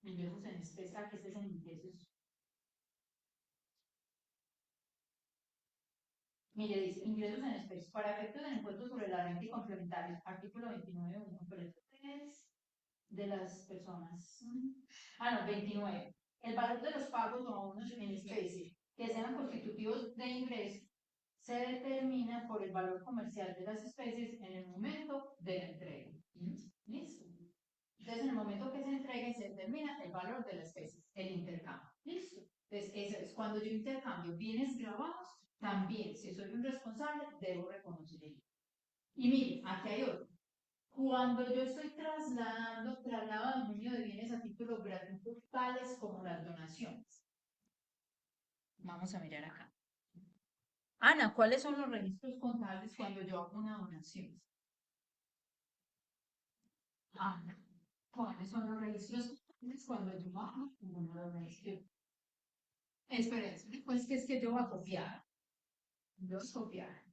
Ingresos en especie, que este es en ingresos. Mire, dice, ingresos en especie, para efectos del impuesto sobre la renta y complementarios, artículo 29.1, pero esto es de las personas. No, 29. El valor de los pagos o abonos en especie que sean constitutivos de ingreso se determina por el valor comercial de las especies en el momento de la entrega. ¿Listo? Entonces, en el momento que se entregue, se determina el valor de la especie, el intercambio. ¿Listo? Entonces, eso es cuando yo intercambio bienes grabados, también, si soy un responsable, debo reconocer ello. Y mire, aquí hay otro. Cuando yo estoy traslado de dominio de bienes a título gratuito, tales como las donaciones. Vamos a mirar acá. Ana, ¿cuáles son los registros contables cuando yo hago una donación? Ana, ¿cuáles son los registros contables cuando yo hago una donación? Espera, pues que es que yo voy a copiar. Yo voy a copiar.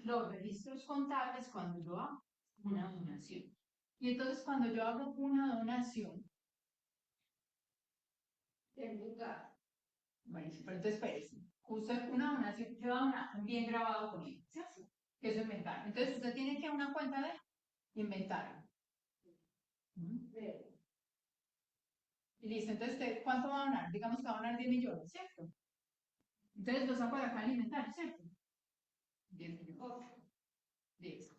Los registros contables cuando yo hago una donación. Y entonces cuando yo hago una donación, en lugar. Bueno, pero entonces espérese. Usted una donación, yo hago un bien grabado con él, ¿cierto? Que es inventario. Entonces usted tiene que una cuenta de inventario. Y listo, entonces, ¿cuánto va a donar? Digamos que va a donar 10 millones, ¿cierto? Entonces lo saco de acá al inventario, ¿cierto? 10 millones. 10.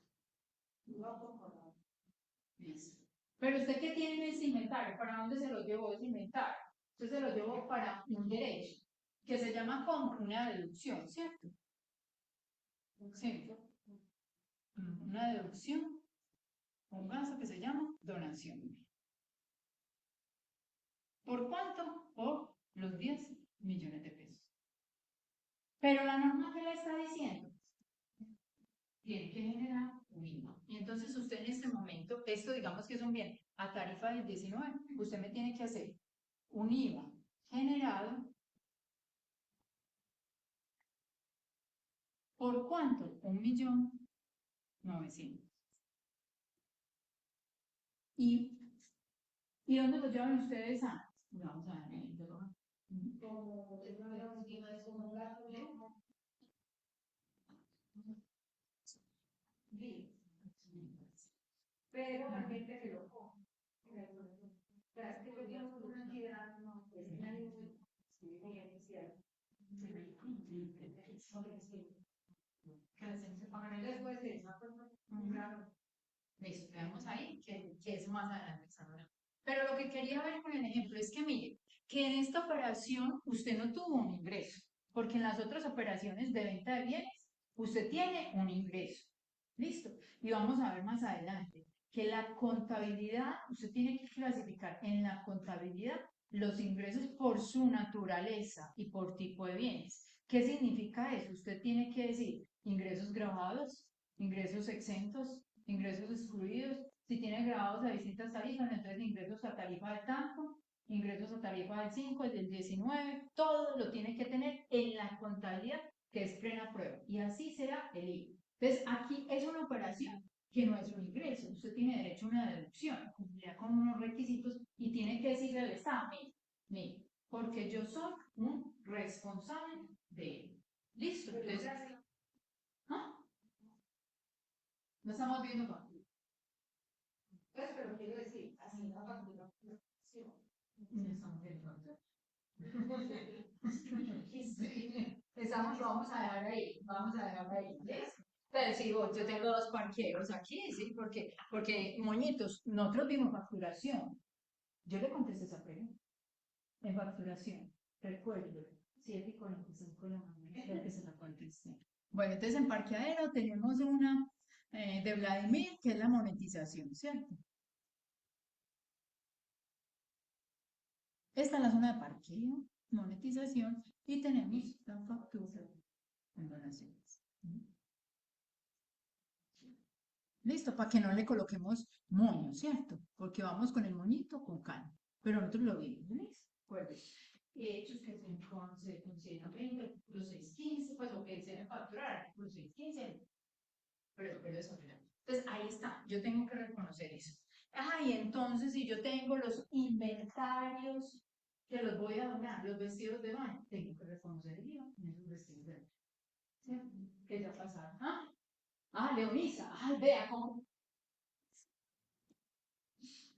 Listo. Pero usted, ¿qué tiene en ese inventario? ¿Para dónde se lo llevó ese inventario? Entonces se lo llevó para un derecho, que se llama como una deducción, ¿cierto? Sí. Una deducción, un gasto que se llama donación. ¿Por cuánto? Por los 10 millones de pesos. Pero la norma que le está diciendo tiene que generar un IVA. Y entonces usted en este momento, esto digamos que es un bien a tarifa del 19, usted me tiene que hacer un IVA generado. ¿Por cuánto? 1.900.000. ¿Y dónde lo llevan ustedes a? Vamos a ver. Pero la gente que lo come. Es que yo tengo una entidad, no, pues una inicial. Después de eso, claro. Listo, veamos ahí que es más adelante. Pero lo que quería ver con el ejemplo es que mire, que en esta operación usted no tuvo un ingreso, porque en las otras operaciones de venta de bienes usted tiene un ingreso. Listo. Y vamos a ver más adelante que la contabilidad, usted tiene que clasificar en la contabilidad los ingresos por su naturaleza y por tipo de bienes. ¿Qué significa eso? Usted tiene que decir ingresos grabados, ingresos exentos, ingresos excluidos. Si tiene grabados a distintas tarifas, entonces ingresos a tarifa del tanto, ingresos a tarifa del 5, el del 19, todo lo tiene que tener en la contabilidad que es plena prueba. Y así será el IVA. Entonces, aquí es una operación que no es un ingreso. Usted tiene derecho a una deducción, cumplirá con unos requisitos y tiene que decirle al Estado, mire, porque yo soy un responsable de él. Listo. Entonces, ¿ah? No estamos viendo factura. Pues, pero quiero decir, así la factura. No estamos viendo factura. Estamos, vamos a dejar ahí, ¿ves? Pero si yo tengo dos parqueos aquí, ¿sí? Porque, moñitos, nosotros vimos facturación. Yo le contesté esa pregunta. En facturación, recuerdo, 7:45 de la mañana, creo que se la contesté. Bueno, entonces en parqueadero tenemos una de Vladimir, que es la monetización, ¿cierto? Esta es la zona de parqueo, monetización, y tenemos la factura en donaciones. Listo, para que no le coloquemos moño, ¿cierto? Porque vamos con el moñito con calma. Pero nosotros lo vimos, ¿listo? Pues, hechos que se consideran el artículo 615, pues lo que se debe facturar, artículo 615, pero eso, mira. Entonces, ahí está, yo tengo que reconocer eso. Ah, y entonces, si yo tengo los inventarios que los voy a donar, los vestidos de baño, tengo que reconocer el IVA en esos vestidos de baño. ¿Cierto? ¿Qué ya pasaron? Leonisa, vea cómo.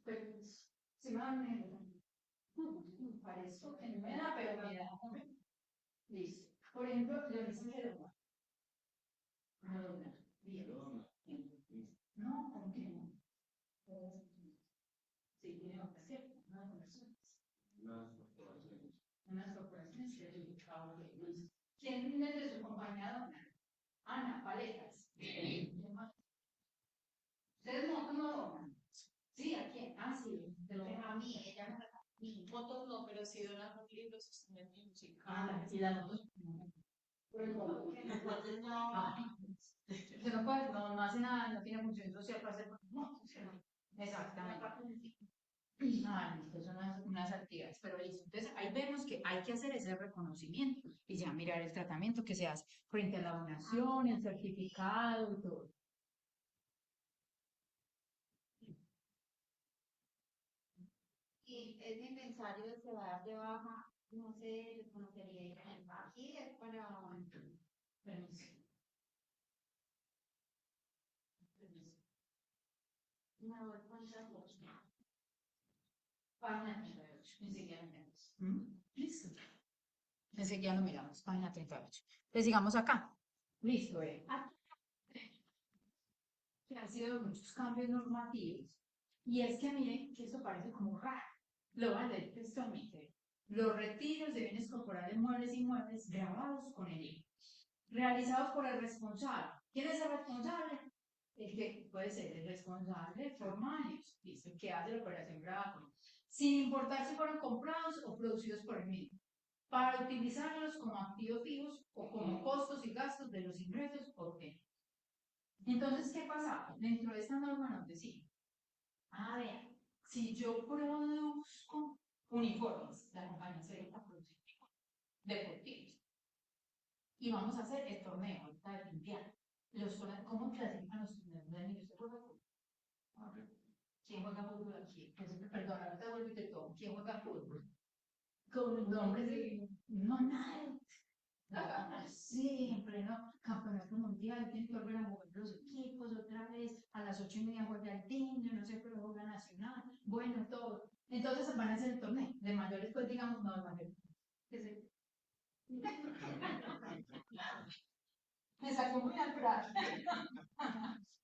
Pues, se me da parezco que no me da, pero me da. Listo. Por ejemplo, Leonisa que dona. No dona. Bien. No, ¿por qué no? Sí, tiene otra, ¿cierto? Unas corporaciones. Unas corporaciones que es ¿quién es de su compañía dona? Ana, paletas. ¿Ustedes no donan? Sí, ¿a quién? Sí, a mí, ella me da. Fotos no, pero sí donamos libros, instrumentos musicales. Y las fotos. Usted no puede, no hace nada, no tiene función social para hacer. No, exactamente. Listo, son unas actividades, pero listo. Entonces ahí vemos que hay que hacer ese reconocimiento y ya mirar el tratamiento que se hace frente a la donación, el certificado y todo. Y ese inventario se va a dar de baja, no sé, le conocería aquí, es para. Permiso. No, es para. Página 38, enseguida lo miramos. Listo. Enseguida lo miramos, página 38. Entonces sigamos acá. Listo, que han sido muchos cambios normativos. Y es que miren que esto parece como raro. Lo van a leer textualmente. Los retiros de bienes corporales, muebles y inmuebles grabados con el IVA, realizados por el responsable. ¿Quién es el responsable? El que puede ser el responsable formal, listo, el que hace la operación grabada con, sin importar si fueron comprados o producidos por el mismo, para utilizarlos como activos fijos o como costos y gastos de los ingresos obtenidos. Entonces, ¿qué pasaba? Dentro de esta norma nos decía, vean, si yo produzco uniformes, la compañía se dedica a producir deportivos, y vamos a hacer el torneo, ahorita de limpiar. ¿Cómo clasifican los torneos de niños? ¿Usted juega fútbol? ¿Quién juega fútbol aquí? Perdón, ahorita vuelvo y te tomo. ¿Quién juega fútbol? Con nombres de. No, nada. Sí, en pleno campeonato mundial, tienen que volver a mover los equipos otra vez, a las 8:30 juega el team, yo no sé, pero juega nacional, bueno, todo. Entonces van a hacer el torneo, de mayores, pues digamos, no, de mayores. Me sacó muy natural.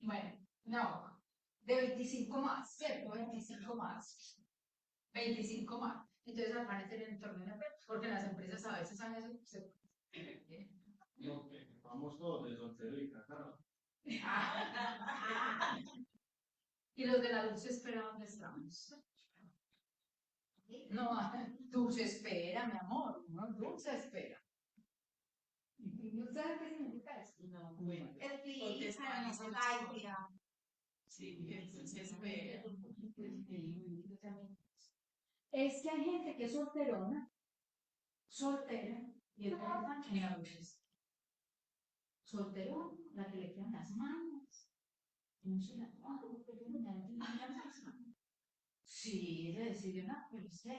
Bueno, no, de 25 más, ¿cierto? 25 más. 25 más. Entonces van a tener el torneo, porque las empresas a veces han eso. No, vamos todos de soltero y casado. Y los de la dulce espera, ¿dónde estamos? No, dulce espera, mi amor, no, dulce espera. ¿No sabes qué significa eso? No, bueno. El Porque clima, está no en se esa cae, zona. tira. Sí, entonces espera. Es que hay gente que es solterona, soltera, y es verdad que la vez solterona, la que le quedan las manos, y no se la toca, porque no le dan las manos. Sí, ella decidió, no, pero usted,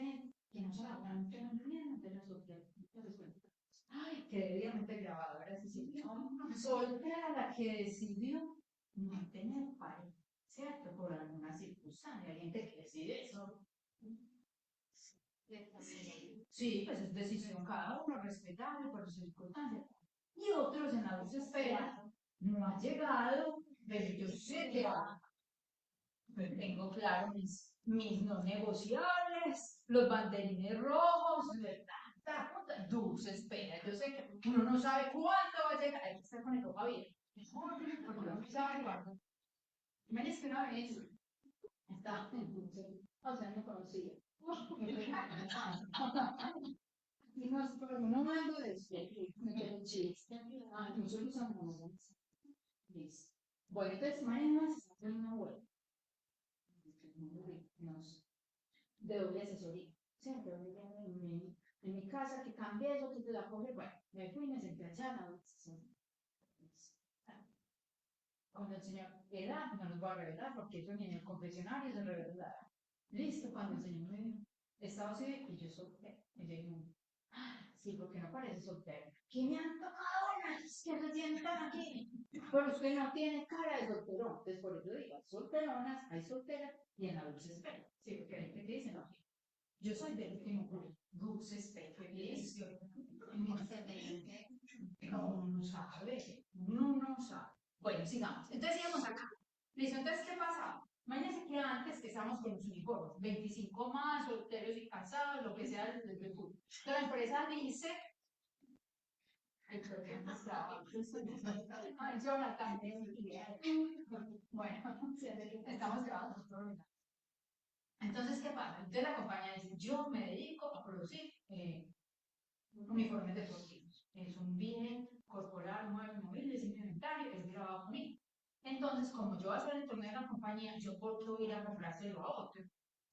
que no se la aguante muy bien, de la soltera. Ay, que debidamente grabadora, así sí. Soltera la que decidió no tener pareja, ¿cierto? Por alguna circunstancia, hay gente que decide eso. Sí, pues es decisión cada uno, respetable por sus circunstancias. Y otros en la luz espera, no ha llegado, pero yo sé que va. Pues tengo claro mis no negociables, los banderines rojos, dulce espera. Yo sé que uno no sabe cuánto va a llegar. Hay que estar con el ojo abierto. Porque uno no sabe cuándo. Imagínese que una vez está, o sea, no conocía. Y no, pero no mando de me quedó un chiste. Ah, nosotros amamos. Listo. Bueno, entonces mañana se está haciendo una vuelta. De doble asesoría. Siempre en mi casa que cambié eso, que te la coge, bueno, me fui y me senté allá, la cuando el Señor edad, no nos va a revelar, porque eso ni en el confesionario se revela. Listo, cuando el Señor me dijo, estaba así y yo solté. Y yo dije, sí, porque no parece soltero. ¿Qué me han tocado unas que se sientan aquí? Pero usted no tiene cara de solterón. Entonces, por eso digo, hay solteronas, hay solteras y en la dulce espera. Sí, porque hay gente que dice, no, yo soy del último grupo. Dulce espera, feliz. No, uno sabe, uno no sabe. Bueno, sigamos. Entonces, íbamos acá. Listo, entonces, ¿qué pasaba? Imagínense que antes que estábamos con los uniformes, 25 más, solteros y casados, lo que sea desde el fútbol. La empresa dice, el programa estaba, ay, Jonathan, bueno, estamos grabando otro programa. Entonces, ¿qué pasa? Entonces la compañía dice, yo me dedico a producir uniformes deportivos. Es un bien corporal, muebles, móviles, inventario, es grabado conmigo. Entonces, como yo voy a ser el torneo de la compañía, yo puedo ir a comprárselo a otro.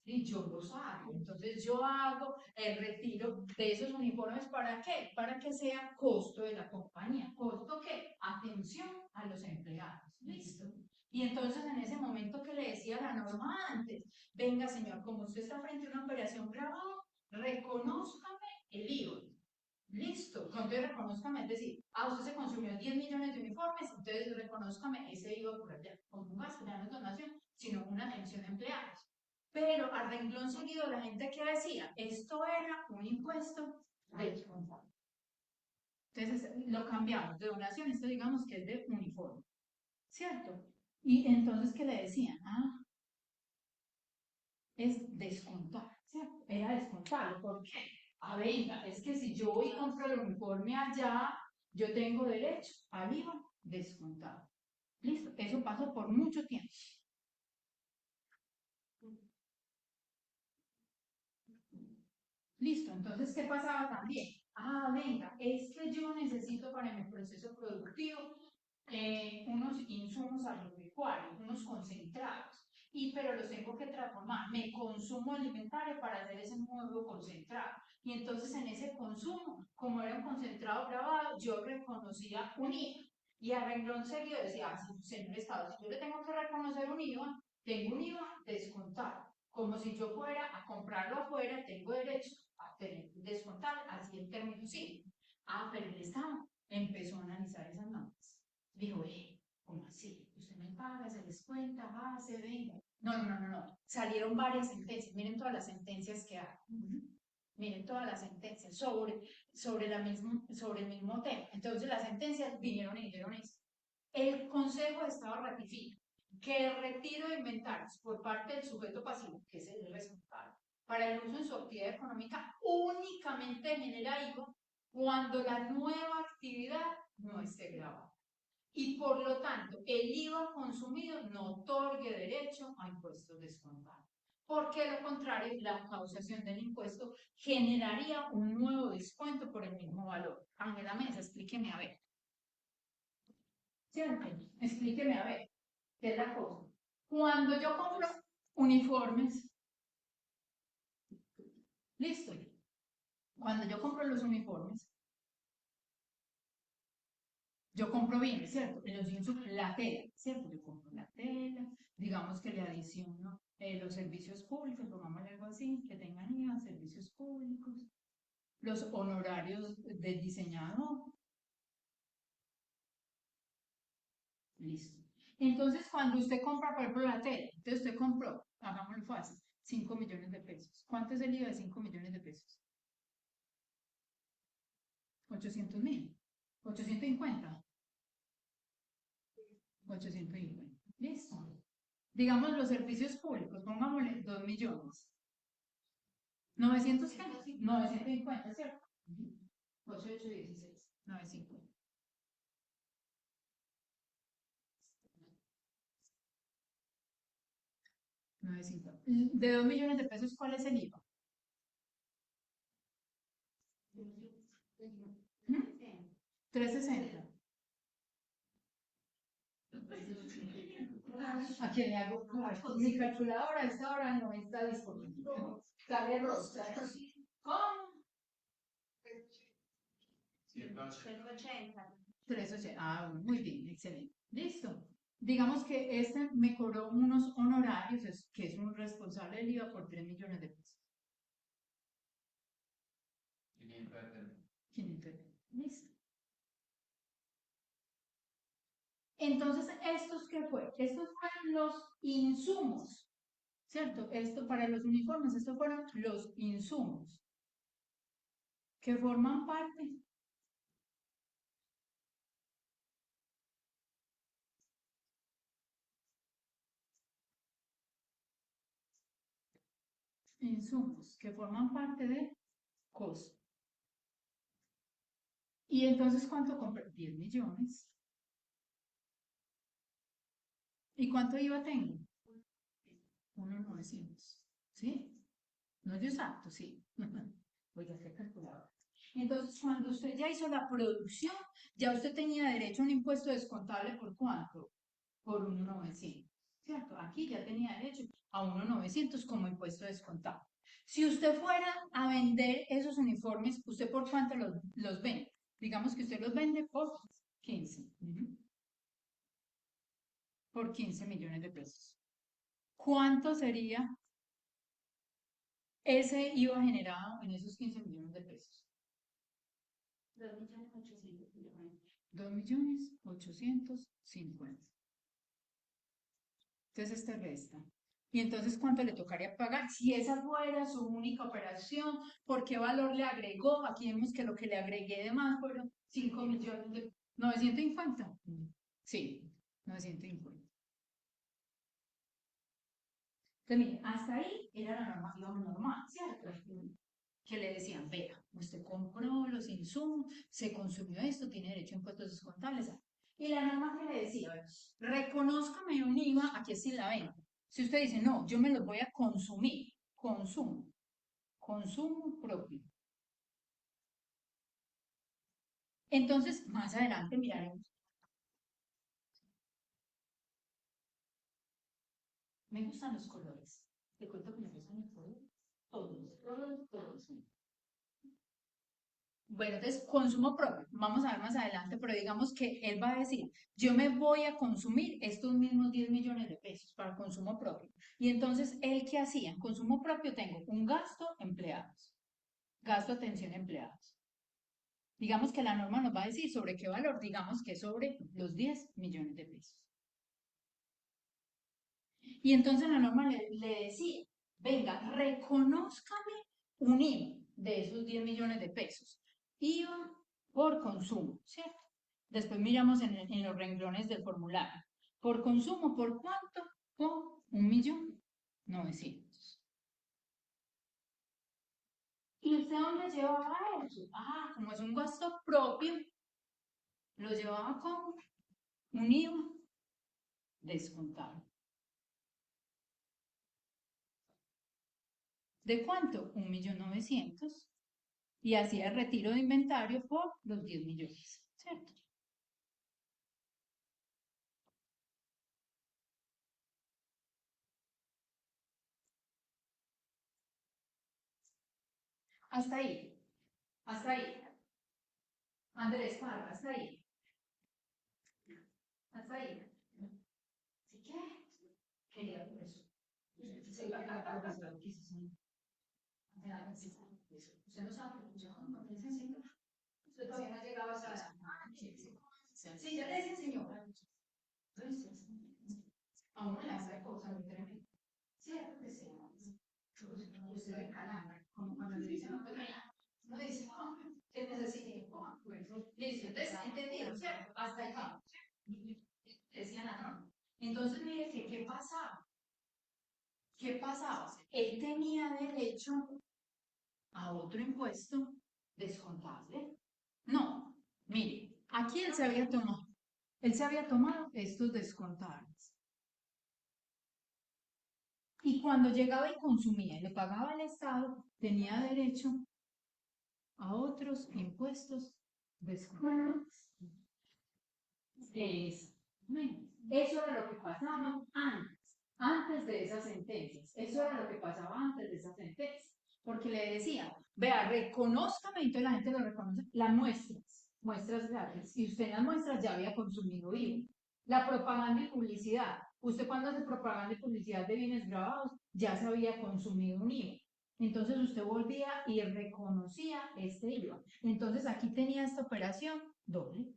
Y yo los hago. Entonces, yo hago el retiro de esos uniformes. ¿Para qué? Para que sea costo de la compañía. ¿Costo qué? Atención a los empleados. ¿Listo? Y entonces, en ese momento que le decía la norma antes, venga, señor, como usted está frente a una operación grabada, reconózcame el IVA. Listo, cuando yo reconozcame, es decir, usted se consumió 10 millones de uniformes, entonces reconózcame ese IVA por allá, con un gasto, ya no es donación, sino una atención a empleados. Pero a renglón seguido la gente que decía, esto era un impuesto descontado. Entonces lo cambiamos de donación, esto digamos que es de uniforme, ¿cierto? Y entonces, ¿qué le decían? Es descontar, ¿cierto? Era descontarlo, ¿por qué? Venga, es que si yo voy y compro el uniforme allá, yo tengo derecho al IVA descontado. Listo, eso pasó por mucho tiempo. Listo, entonces, ¿qué pasaba también? Venga, es que yo necesito para mi proceso productivo unos insumos agropecuarios, unos concentrados, pero los tengo que transformar. Me consumo alimentario para hacer ese nuevo concentrado. Y entonces en ese consumo, como era un concentrado grabado, yo reconocía un IVA. Y a renglón seguido decía, señor Estado, si yo le tengo que reconocer un IVA, tengo un IVA descontado. Como si yo fuera a comprarlo afuera, tengo derecho a tener descontado, así en términos sí. Pero el Estado empezó a analizar esas normas. Dijo, ¿cómo así? Usted me paga, se les cuenta, se venga. No. Salieron varias sentencias. Miren todas las sentencias que hay. Miren todas las sentencias sobre el mismo tema. Entonces las sentencias vinieron y dijeron eso. El Consejo de Estado ratifica que el retiro de inventarios por parte del sujeto pasivo, que es el responsable, para el uso en su actividad económica únicamente genera IVA cuando la nueva actividad no esté grabada. Y por lo tanto, el IVA consumido no otorgue derecho a impuestos descontados. Porque lo contrario, la causación del impuesto generaría un nuevo descuento por el mismo valor. Ángela Mesa, explíqueme a ver. ¿cierto? Explíqueme a ver, ¿qué es la cosa? Cuando yo compro uniformes, listo. Cuando yo compro los uniformes, yo compro bien, ¿cierto? Los insumos, la tela, ¿cierto? Yo compro la tela, digamos que le adiciono los servicios públicos, pongámosle algo así, que tengan IVA, servicios públicos, los honorarios del diseñador, listo. Entonces, cuando usted compra, por ejemplo, la tela, entonces usted compró, hagámoslo fácil, 5 millones de pesos. ¿Cuánto es el IVA de 5 millones de pesos? 800.000, 850, 850, listo. Digamos los servicios públicos, pongámosle 2 millones. 900 qué? 950, ¿cierto? 8, 8, 16, 950. 950. De 2 millones de pesos, ¿cuál es el IVA? ¿Mm? 360. ¿A quién le hago? Mi calculadora a esta hora no está disponible. Sale rosa. ¿Cómo? 380. 380. Ah, bueno, muy bien, excelente. Listo. Digamos que este me cobró unos honorarios, que es un responsable del IVA por 3 millones de pesos. 500. Listo. Entonces, ¿estos qué fue? Estos fueron los insumos, ¿cierto? Esto para los uniformes, estos fueron los insumos que forman parte. Insumos que forman parte de costo. Y entonces, ¿cuánto compré? 10 millones. ¿Y cuánto IVA tengo? 1.900. ¿Sí? No es exacto, sí. Oiga, qué calculadora. Entonces, cuando usted ya hizo la producción, ya usted tenía derecho a un impuesto descontable ¿por cuánto? Por 1.900. ¿Cierto? Aquí ya tenía derecho a 1.900 como impuesto descontable. Si usted fuera a vender esos uniformes, ¿usted por cuánto los vende? Digamos que usted los vende por 15. Por 15 millones de pesos. ¿Cuánto sería ese IVA generado en esos 15 millones de pesos? 2.850.000. Entonces este resta. Y entonces, ¿cuánto le tocaría pagar? Si esa fuera su única operación, ¿por qué valor le agregó? Aquí vemos que lo que le agregué de más fueron 5 millones de... 950. Sí, 950. Entonces, mire, hasta ahí era la normativa normal, ¿cierto? Que le decían, vea, usted compró los insumos, se consumió esto, tiene derecho a impuestos descontables. Y la norma que le decía, reconózcame un IVA, aquí es sin la venta. Si usted dice, no, yo me los voy a consumir, consumo propio. Entonces, más adelante miraremos. Me gustan los colores. Te cuento que me gustan los colores. Todos, todos, todos. Bueno, entonces, consumo propio. Vamos a ver más adelante, pero digamos que él va a decir, yo me voy a consumir estos mismos 10 millones de pesos para consumo propio. Y entonces, ¿él qué hacía? En consumo propio tengo un gasto empleados, gasto atención empleados. Digamos que la norma nos va a decir sobre qué valor, digamos que sobre los 10 millones de pesos. Y entonces la norma le decía, venga, reconózcame un IVA de esos 10 millones de pesos. IVA por consumo, ¿cierto? Después miramos en los renglones del formulario. Por consumo, ¿por cuánto? Por 1.900.000. ¿Y usted dónde llevaba eso? Ah, como es un gasto propio, lo llevaba como un IVA descontado. ¿De cuánto? 1.900.000. Y hacía el retiro de inventario por los 10 millones, ¿cierto? Hasta ahí. Hasta ahí. Andrés Parra, hasta ahí. Hasta ahí. ¿Sí qué? Quería por eso. Sí, la profesora quiso, sí. Usted no sabe, yo no me enseño. Usted todavía no ha llegado a esa edad. Sí, ya les enseñó. A uno le hace cosas muy tremendas. Cierto que sí. Usted le calabra, como cuando le dicen, no, pues mira, no dice, no, que necesita. Listo, entonces, entendido, ¿cierto? Hasta ahí vamos. Decía nada. Entonces, mire, ¿qué pasaba? ¿Qué pasaba? Él tenía derecho a otro impuesto descontable. No, mire, aquí él se había tomado estos descontables. Y cuando llegaba y consumía y le pagaba al Estado, tenía derecho a otros impuestos descontables. Eso era lo que pasaba antes de esas sentencias. Eso era lo que pasaba antes de esas sentencias. Porque le decían, vea, reconózcame, y entonces la gente lo reconoce, las muestras gratis. Y usted en las muestras ya había consumido IVA. La propaganda y publicidad. Usted cuando hace propaganda y publicidad de bienes grabados, ya se había consumido un IVA. Entonces usted volvía y reconocía este IVA. Entonces aquí tenía esta operación doble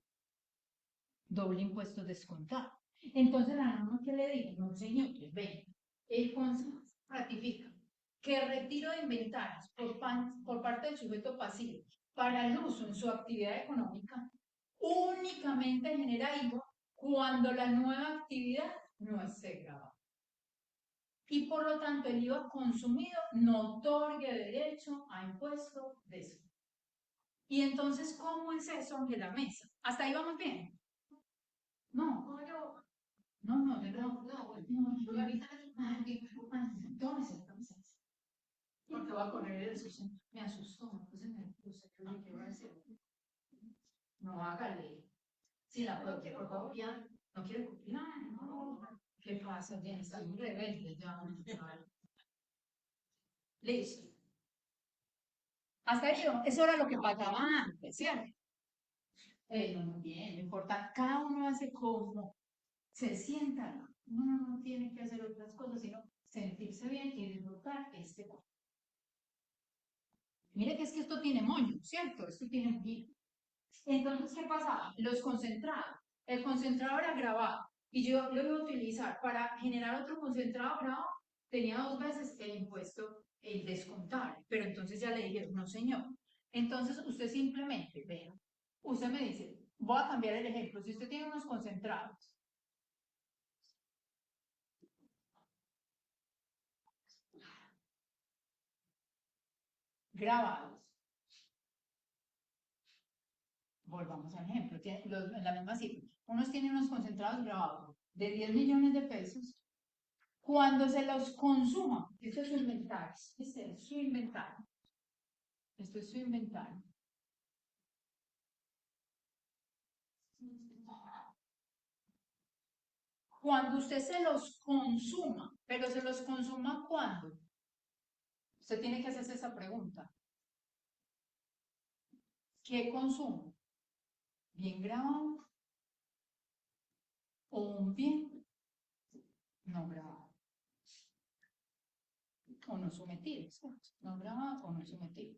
impuesto descontado. Entonces la norma que le digo, no señores, ven, el Consejo ratifica que el retiro de inventarios por parte del sujeto pasivo para el uso en su actividad económica únicamente genera IVA cuando la nueva actividad no esté grabada. Y por lo tanto el IVA consumido no otorgue derecho a impuesto de eso. Y entonces, ¿cómo es eso ante la mesa? ¿Hasta ahí vamos bien? No, tómese. Porque va a poner el sucio. Me asustó, me puse nerviosa. ¿Qué va a decir? No, hágale. Si la puedo quiero copiar, no quiere copiar, no. ¿Qué pasa? Bien, está muy rebelde ya. Listo. Hasta ahí, eso era lo que pasaba antes, ¿cierto? No, bien, no importa, cada uno hace como se sienta. Uno no tiene que hacer otras cosas, sino sentirse bien y disfrutar este cuerpo. Mire que es que esto tiene moño, ¿cierto? Esto tiene moño. Entonces, ¿qué pasaba? Los concentrados. El concentrado era grabado y yo lo iba a utilizar para generar otro concentrado grabado. Tenía 2 veces el impuesto, el descontable, pero entonces ya le dije, no señor. Entonces usted simplemente, vea, usted me dice, voy a cambiar el ejemplo. Si usted tiene unos concentrados, grabados. Volvamos al ejemplo, la misma cifra. Unos tienen unos concentrados grabados de 10 millones de pesos. Cuando se los consuma, esto es su inventario, este es su inventario. Esto es su inventario. Cuando usted se los consuma, pero se los consuma ¿cuándo? Usted tiene que hacerse esa pregunta. ¿Qué consumo? ¿Bien grabado? ¿O un bien no grabado? O no sometido, ¿cierto? No grabado o no sometido.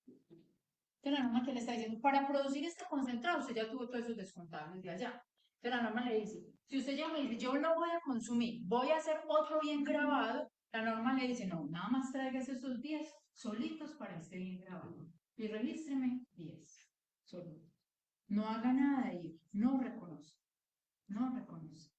Entonces la norma que le está diciendo, para producir este concentrado, usted ya tuvo todos esos descontables de allá. Entonces la norma le dice, si usted ya me dice, yo lo voy a consumir, voy a hacer otro bien grabado, la norma le dice, no, nada más tráigase esos 10 solitos para este bien grabado. Y regístreme 10 solitos. No haga nada de ello, no reconoce, no reconoce.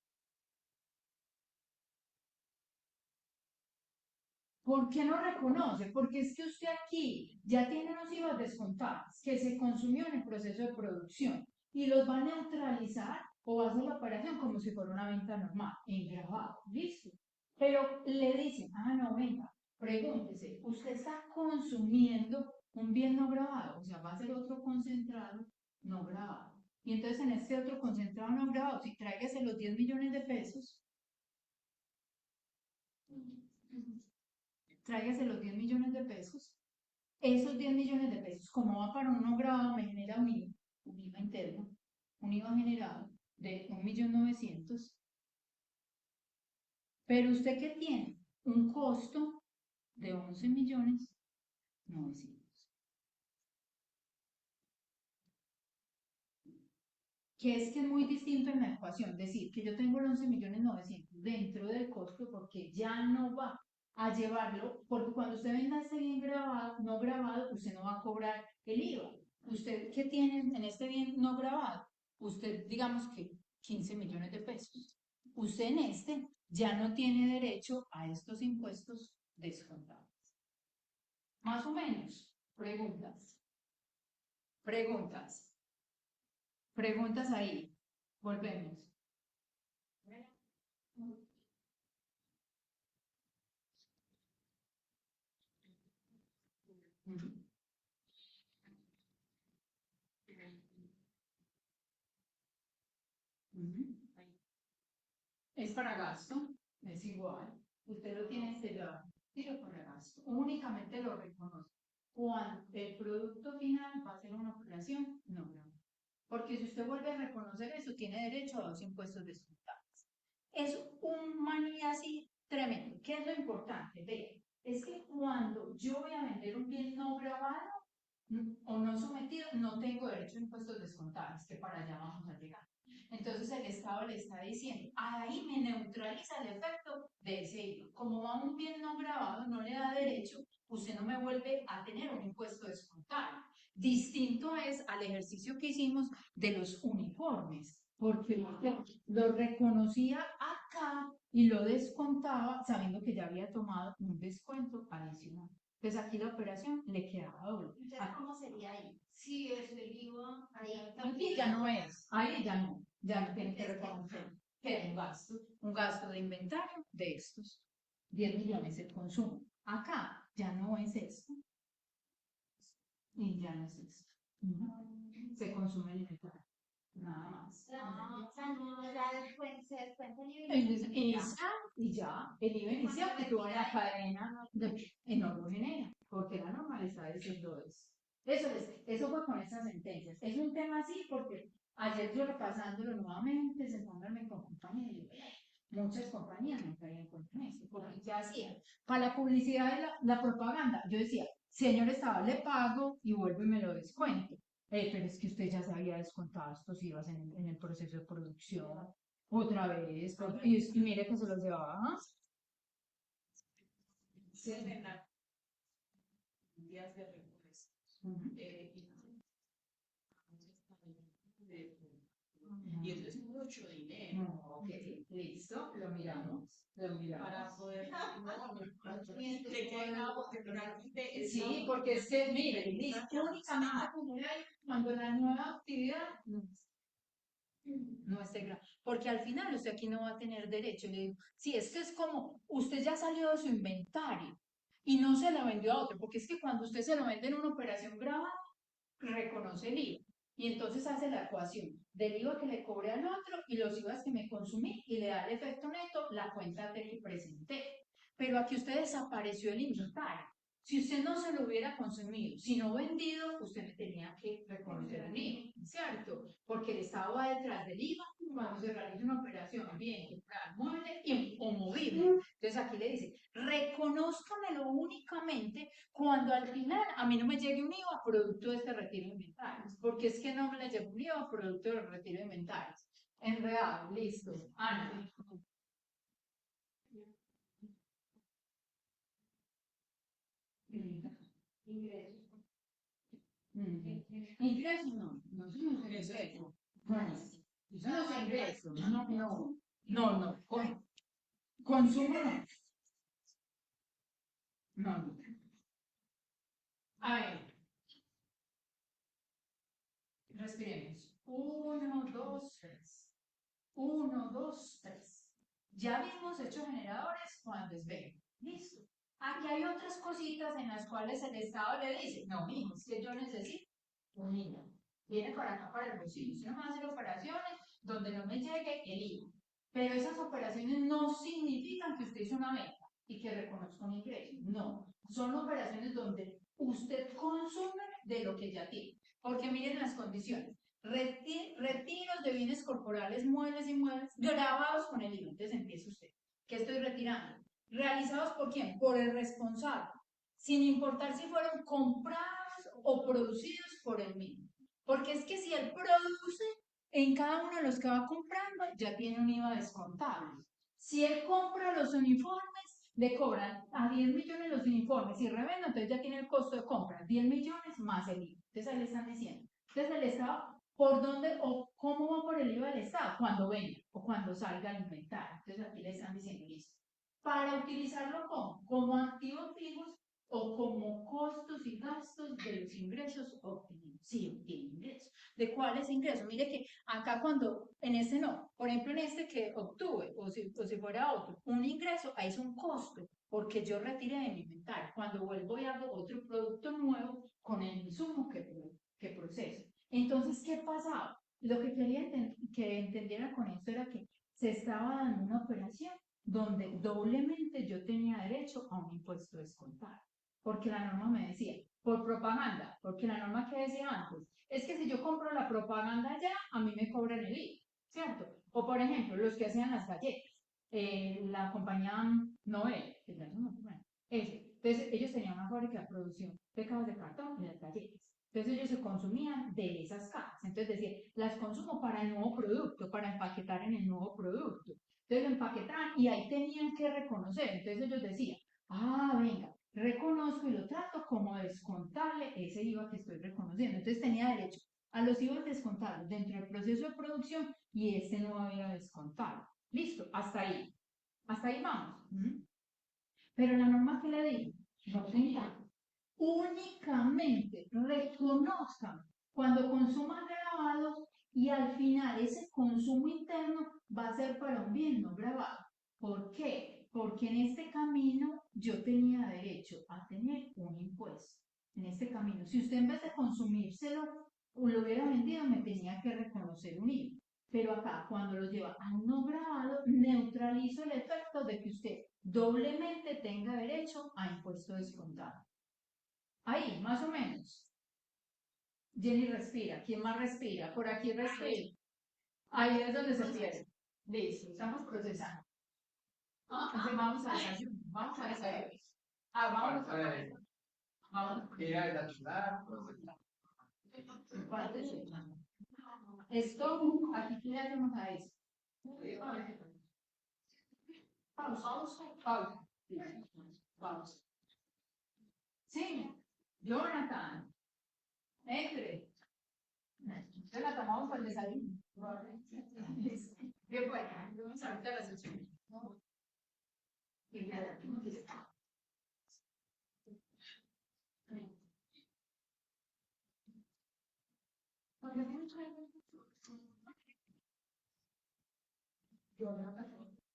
¿Por qué no reconoce? Porque es que usted aquí ya tiene unos IVA descontados que se consumió en el proceso de producción y los va a neutralizar o va a hacer la operación como si fuera una venta normal, en grabado, listo. Pero le dicen, no, venga, pregúntese, usted está consumiendo un bien no grabado, o sea, va a ser otro concentrado no grabado. Y entonces en este otro concentrado no grabado, si tráigase los 10 millones de pesos, tráigase los 10 millones de pesos. Esos 10 millones de pesos, como va para un no grabado, me genera un IVA interno, un IVA generado de 1.900.000. Pero usted qué tiene un costo de 11.900.000. Que es muy distinto en la ecuación, decir que yo tengo el 11.900.000 dentro del costo porque ya no va a llevarlo, porque cuando usted venda este bien grabado, no grabado, usted no va a cobrar el IVA. ¿Usted qué tiene en este bien no grabado? Usted, digamos que 15 millones de pesos. Usted en este ya no tiene derecho a estos impuestos descontados. Más o menos. Preguntas. Preguntas. Preguntas ahí. Volvemos. Ujú. Ujú. Es para gasto, es igual. Usted lo tiene sellado, tiro para gasto. Únicamente lo reconoce. Cuando el producto final va a ser una operación, no. Porque si usted vuelve a reconocer eso, tiene derecho a los impuestos descontados. Es un maní así tremendo. ¿Qué es lo importante? Ve, es que cuando yo voy a vender un bien no grabado o no sometido, no tengo derecho a impuestos descontados, que para allá vamos a llegar. Entonces el Estado le está diciendo, ahí me neutraliza el efecto de ese IVA. Como va un bien no grabado, no le da derecho, usted no me vuelve a tener un impuesto descontado. Distinto es al ejercicio que hicimos de los uniformes, porque lo reconocía acá y lo descontaba sabiendo que ya había tomado un descuento adicional. Entonces aquí la operación le quedaba doble. Entonces, ¿cómo sería ahí? Sí, es el IVA. Ahí Aquí ya no es, ahí ya no tiene que reconocer que era un gasto de inventario de estos. 10 millones el consumo. Acá ya no es esto. Y ya no es esto. Se consume el inventario. Nada más. no, o sea, no, ya después se descuenta el IVA. Entonces, esa y ya, el IVA inicial que tuvo en la cadena no lo genera, porque la norma le está diciendo eso. Eso fue con esas sentencias. Es un tema así porque ayer yo repasándolo nuevamente, sentándome con compañeros, muchas compañías no caían con eso, porque ya hacían, para la publicidad y la propaganda, yo decía, señor Estado, le pago y vuelvo y me lo descuento. Pero es que usted ya se había descontado estos IVAs en el proceso de producción. Otra vez, y mire que se los llevaba. Sí, en la días de recursos. Y eso es mucho dinero. Ok, listo, lo miramos. Para poder. Le queda nada porque realmente Sí, porque es que, mire, dice únicamente cuando la nueva actividad no esté grave. Porque al final usted aquí no va a tener derecho. Le digo, sí, es que es como, usted ya salió de su inventario y no se lo vendió a otro, porque es que cuando usted se lo vende en una operación grabada, reconoce el IVA. Y entonces hace la ecuación del IVA que le cobre al otro y los IVAs que me consumí y le da el efecto neto, la cuenta de que presenté. Pero aquí usted desapareció el inventario. Si usted no se lo hubiera consumido, sino vendido, usted me tenía que reconocer el IVA, ¿cierto? Porque el Estado va detrás del IVA cuando se realiza una operación, bien, comprar mueble o movible. Entonces aquí le dice, reconózcamelo únicamente cuando al final a mí no me llegue un IVA producto de este retiro de inventarios, porque es que no me le llega un IVA producto del retiro de inventarios. Enredado, listo. Ana. Ingresos. Ingreso no, no es ingreso. No, eso no es ingreso. No. Consumo no. No. A ver. Respiremos. 1, 2, 3. 1, 2, 3. Ya vimos hechos generadores cuando es B. Listo. Aquí hay otras cositas en las cuales el Estado le dice, no, mijo, es que yo necesito un IVA. Viene para acá, para el bolsillo. Si no me va a hacer operaciones donde no me llegue el IVA. Pero esas operaciones no significan que usted hizo una venta. y que reconozca un ingreso. No, son operaciones donde usted consume de lo que ya tiene. Porque miren las condiciones. Retiros de bienes corporales, muebles y muebles, grabados con el IVA. Entonces empieza usted. ¿Qué estoy retirando? ¿Realizados por quién? Por el responsable, sin importar si fueron comprados o producidos por él mismo. Porque es que si él produce, en cada uno de los que va comprando ya tiene un IVA descontable. Si él compra los uniformes, le cobran a 10 millones los uniformes y revende, entonces ya tiene el costo de compra, 10 millones más el IVA. Entonces ahí le están diciendo. Entonces el Estado, ¿por dónde o cómo va por el IVA del Estado? Cuando venda o cuando salga al inventario. Entonces aquí le están diciendo, listo. Para utilizarlo como activos fijos o como costos y gastos de los ingresos obtenidos. Sí, obtiene ingresos. ¿De cuáles ingresos? Mire que acá cuando, en este no, por ejemplo en este que obtuve, o si fuera otro, un ingreso, ahí es un costo, porque yo retiré de mi inventario. Cuando vuelvo y hago otro producto nuevo con el insumo que proceso. Entonces, ¿qué pasaba? Lo que quería que entendiera con esto era que se estaba dando una operación donde doblemente yo tenía derecho a un impuesto descontado. Porque la norma me decía, por propaganda, porque la norma que decía antes, es que si yo compro la propaganda ya, a mí me cobran el IVA, ¿cierto? O por ejemplo, los que hacían las galletas, la compañía Noel, que ya no, bueno, entonces ellos tenían una fábrica de producción de cajas de cartón y las galletas. Entonces ellos se consumían de esas cajas. Entonces decían, las consumo para el nuevo producto, para empaquetar en el nuevo producto. Entonces lo empaquetaban y ahí tenían que reconocer. Entonces ellos decían, venga, reconozco y lo trato como descontable ese IVA que estoy reconociendo. Entonces tenía derecho a los IVA descontables dentro del proceso de producción y este nuevo IVA descontable. Listo, hasta ahí. Hasta ahí vamos. Pero la norma que le digo, no tenga. Únicamente reconozcan cuando consuman grabado y al final ese consumo interno va a ser para un bien no grabado. ¿Por qué? Porque en este camino yo tenía derecho a tener un impuesto. En este camino, si usted en vez de consumírselo lo hubiera vendido, me tenía que reconocer un IVA. Pero acá, cuando lo lleva a no grabado, neutralizo el efecto de que usted doblemente tenga derecho a impuesto descontado. Ahí, más o menos. Jenny respira. ¿Quién más respira? Por aquí respira. Ahí es donde se pierde. Listo, estamos procesando. Entonces vamos a desayuno. Vamos a desayuno. Vamos a desayuno. Vamos. Esto, aquí ¿qué le hacemos a eso? Pausa. Pausa. Sí, Jonathan. Entre. Entonces la tomamos para el desayuno. ¿Qué fue? Vamos ahorita a las 8.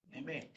Dime.